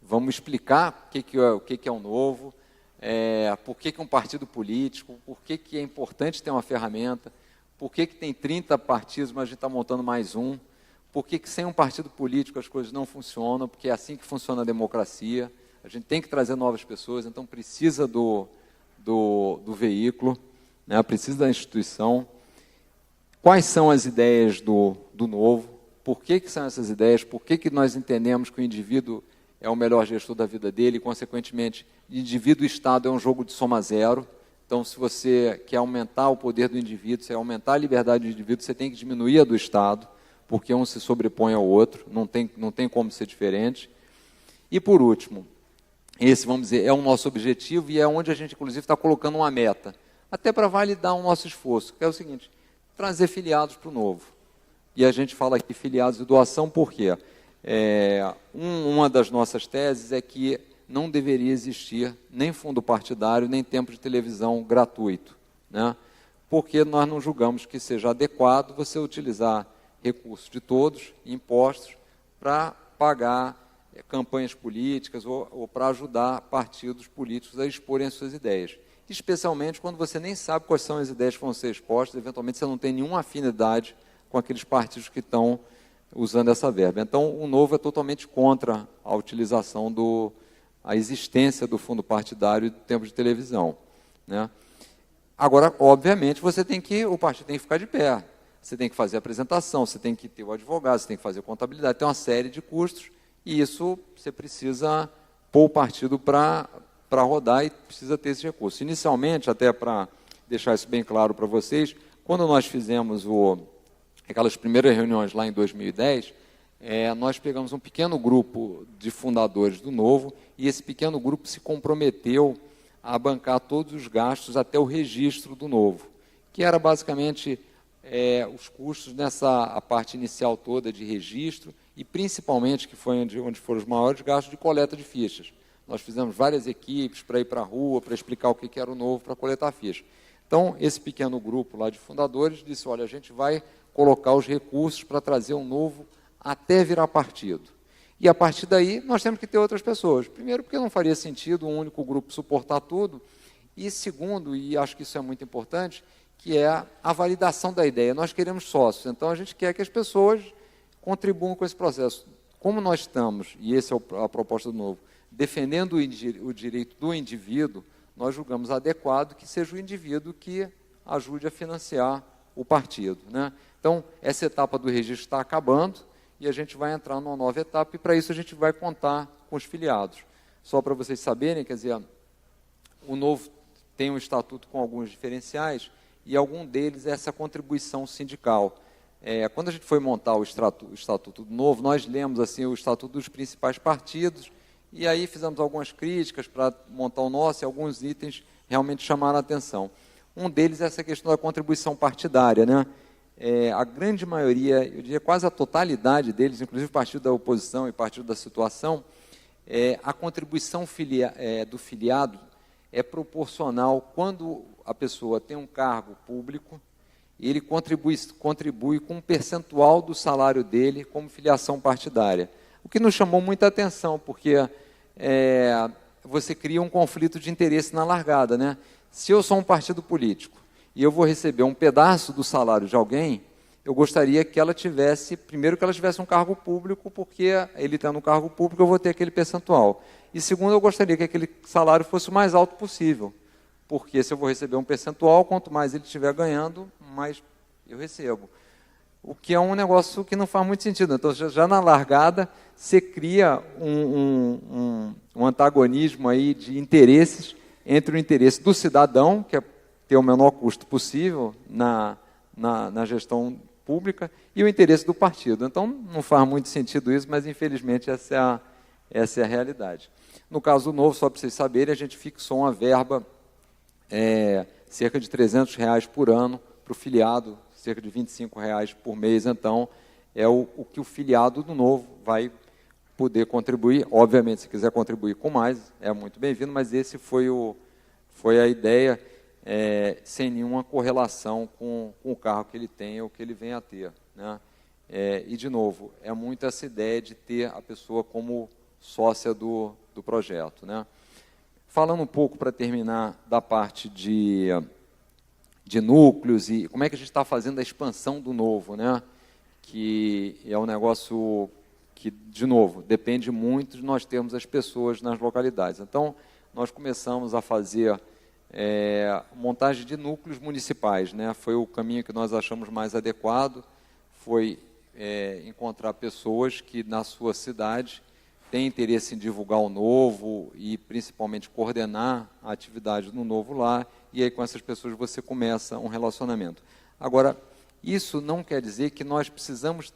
Vamos explicar o que é o novo, por que um partido político, por que é importante ter uma ferramenta, por que tem 30 partidos, mas a gente está montando mais um, por que sem um partido político as coisas não funcionam, porque é assim que funciona a democracia, a gente tem que trazer novas pessoas, então precisa do veículo, né? Precisa da instituição. Quais são as ideias do novo? Por que são essas ideias? Por que nós entendemos que o indivíduo é o melhor gestor da vida dele e, consequentemente, indivíduo e Estado é um jogo de soma zero? Então, se você quer aumentar o poder do indivíduo, se quer aumentar a liberdade do indivíduo, você tem que diminuir a do Estado, porque um se sobrepõe ao outro, não tem como ser diferente. E, por último, esse, vamos dizer, é o nosso objetivo e é onde a gente, inclusive, está colocando uma meta, até para validar o nosso esforço, que é o seguinte, trazer filiados para o novo. E a gente fala aqui filiados de doação, por quê? Uma das nossas teses é que não deveria existir nem fundo partidário, nem tempo de televisão gratuito, né? Porque nós não julgamos que seja adequado você utilizar recursos de todos, impostos, para pagar campanhas políticas ou para ajudar partidos políticos a exporem as suas ideias. Especialmente quando você nem sabe quais são as ideias que vão ser expostas, eventualmente você não tem nenhuma afinidade com aqueles partidos que estão usando essa verba. Então, o Novo é totalmente contra a utilização a existência do fundo partidário e do tempo de televisão. Né? Agora, obviamente, o partido tem que ficar de pé. Você tem que fazer a apresentação, você tem que ter o advogado, você tem que fazer a contabilidade, tem uma série de custos, e isso você precisa pôr o partido para rodar e precisa ter esse recurso. Inicialmente, até para deixar isso bem claro para vocês, quando nós fizemos aquelas primeiras reuniões lá em 2010, nós pegamos um pequeno grupo de fundadores do Novo e esse pequeno grupo se comprometeu a bancar todos os gastos até o registro do Novo, que era basicamente os custos a parte inicial toda de registro e principalmente, que foi onde foram os maiores gastos de coleta de fichas. Nós fizemos várias equipes para ir para a rua, para explicar o que era o Novo, para coletar fichas. Então, esse pequeno grupo lá de fundadores disse, olha, a gente vai colocar os recursos para trazer um Novo até virar partido. E, a partir daí, nós temos que ter outras pessoas. Primeiro, porque não faria sentido um único grupo suportar tudo. E, segundo, e acho que isso é muito importante, que é a validação da ideia. Nós queremos sócios, então a gente quer que as pessoas contribuam com esse processo. Como nós estamos, e essa é a proposta do Novo, defendendo o direito do indivíduo, nós julgamos adequado que seja o indivíduo que ajude a financiar o partido. Né? Então, essa etapa do registro está acabando e a gente vai entrar numa nova etapa e, para isso, a gente vai contar com os filiados. Só para vocês saberem, quer dizer, o Novo tem um estatuto com alguns diferenciais e algum deles é essa contribuição sindical. Quando a gente foi montar o estatuto do Novo, nós lemos assim, o estatuto dos principais partidos e aí fizemos algumas críticas para montar o nosso e alguns itens realmente chamaram a atenção. Um deles é essa questão da contribuição partidária. Né? A grande maioria, eu diria quase a totalidade deles, inclusive o partido da oposição e o partido da situação, a contribuição do filiado é proporcional quando a pessoa tem um cargo público, ele contribui com um percentual do salário dele como filiação partidária. O que nos chamou muita atenção, porque você cria um conflito de interesse na largada. Né? Se eu sou um partido político e eu vou receber um pedaço do salário de alguém, eu gostaria que ela tivesse, primeiro, que ela tivesse um cargo público, porque ele tendo um cargo público, eu vou ter aquele percentual. E segundo, eu gostaria que aquele salário fosse o mais alto possível, porque se eu vou receber um percentual, quanto mais ele estiver ganhando, mais eu recebo. O que é um negócio que não faz muito sentido. Então, já na largada, você cria um antagonismo aí de interesses entre o interesse do cidadão, que é ter o menor custo possível na gestão pública, e o interesse do partido. Então, não faz muito sentido isso, mas, infelizmente, essa é a realidade. No caso do Novo, só para vocês saberem, a gente fixou uma verba, cerca de R$300 por ano, para o filiado, cerca de R$25 por mês, então, é o que o filiado do Novo vai poder contribuir. Obviamente, se quiser contribuir com mais, é muito bem-vindo, mas esse foi a ideia, sem nenhuma correlação com o carro que ele tem ou que ele venha a ter, né? E, de novo, é muito essa ideia de ter a pessoa como sócia do projeto, né? Falando um pouco, para terminar, da parte de núcleos e como é que a gente está fazendo a expansão do Novo, né? Que é um negócio que, de novo, depende muito de nós termos as pessoas nas localidades. Então, nós começamos a fazer montagem de núcleos municipais, né? Foi o caminho que nós achamos mais adequado, foi encontrar pessoas que, na sua cidade, têm interesse em divulgar o Novo e, principalmente, coordenar a atividade do Novo lá, e aí, com essas pessoas, você começa um relacionamento. Agora, isso não quer dizer que nós precisamos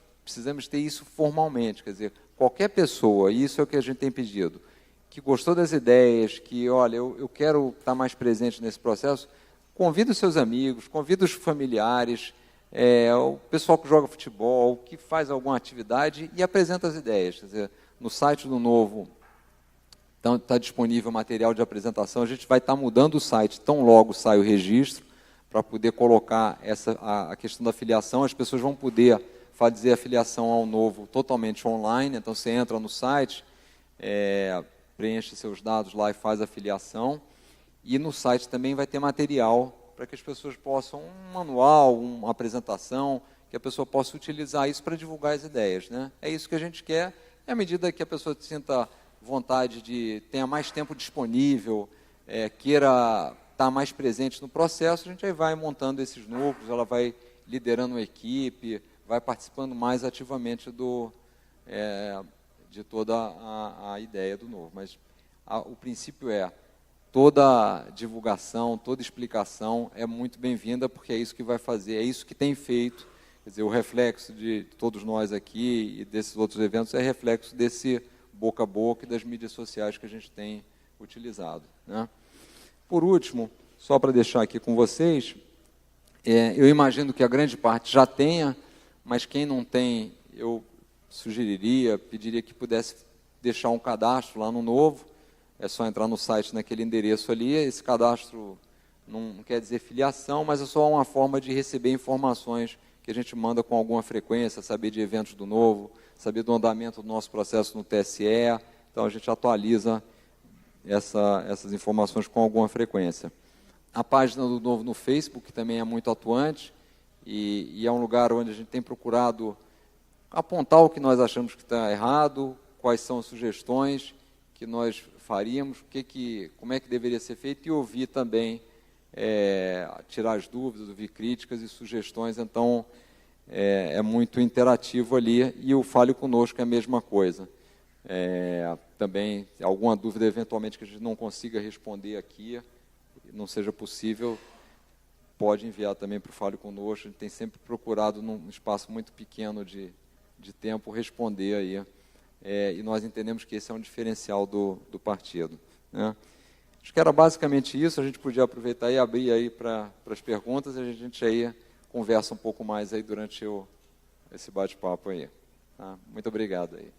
ter isso formalmente, quer dizer, qualquer pessoa, e isso é o que a gente tem pedido, que gostou das ideias, que, olha, eu quero estar mais presente nesse processo, convida os seus amigos, convida os familiares, o pessoal que joga futebol, que faz alguma atividade e apresenta as ideias. Quer dizer, no site do Novo está disponível material de apresentação, a gente vai estar mudando o site tão logo sai o registro, para poder colocar a questão da filiação, as pessoas vão poder fazer a filiação ao Novo totalmente online, então você entra no site, preenche seus dados lá e faz a filiação, e no site também vai ter material para que as pessoas possam, um manual, uma apresentação, que a pessoa possa utilizar isso para divulgar as ideias, né? É isso que a gente quer, e à medida que a pessoa sinta vontade tenha mais tempo disponível, queira estar mais presente no processo, a gente aí vai montando esses núcleos, ela vai liderando uma equipe, vai participando mais ativamente de toda a ideia do Novo. Mas o princípio toda divulgação, toda explicação é muito bem-vinda, porque é isso que vai fazer, é isso que tem feito, quer dizer, o reflexo de todos nós aqui e desses outros eventos é reflexo desse boca a boca e das mídias sociais que a gente tem utilizado, né? Por último, só para deixar aqui com vocês, eu imagino que a grande parte já tenha, mas quem não tem, eu pediria que pudesse deixar um cadastro lá no Novo, é só entrar no site naquele endereço ali, esse cadastro não quer dizer filiação, mas é só uma forma de receber informações que a gente manda com alguma frequência, saber de eventos do Novo, saber do andamento do nosso processo no TSE, então a gente atualiza essas informações com alguma frequência. A página do Novo no Facebook também é muito atuante e é um lugar onde a gente tem procurado apontar o que nós achamos que está errado, quais são as sugestões que nós faríamos, como é que deveria ser feito e ouvir também, tirar as dúvidas, ouvir críticas e sugestões, então é muito interativo ali, e o Fale Conosco é a mesma coisa. Também, alguma dúvida eventualmente que a gente não consiga responder aqui, não seja possível, pode enviar também para o Fale Conosco, a gente tem sempre procurado, num espaço muito pequeno de tempo, responder aí, e nós entendemos que esse é um diferencial do partido, né? Acho que era basicamente isso, a gente podia aproveitar e abrir aí para as perguntas, e a gente aí conversa um pouco mais aí durante esse bate-papo aí. Tá? Muito obrigado aí.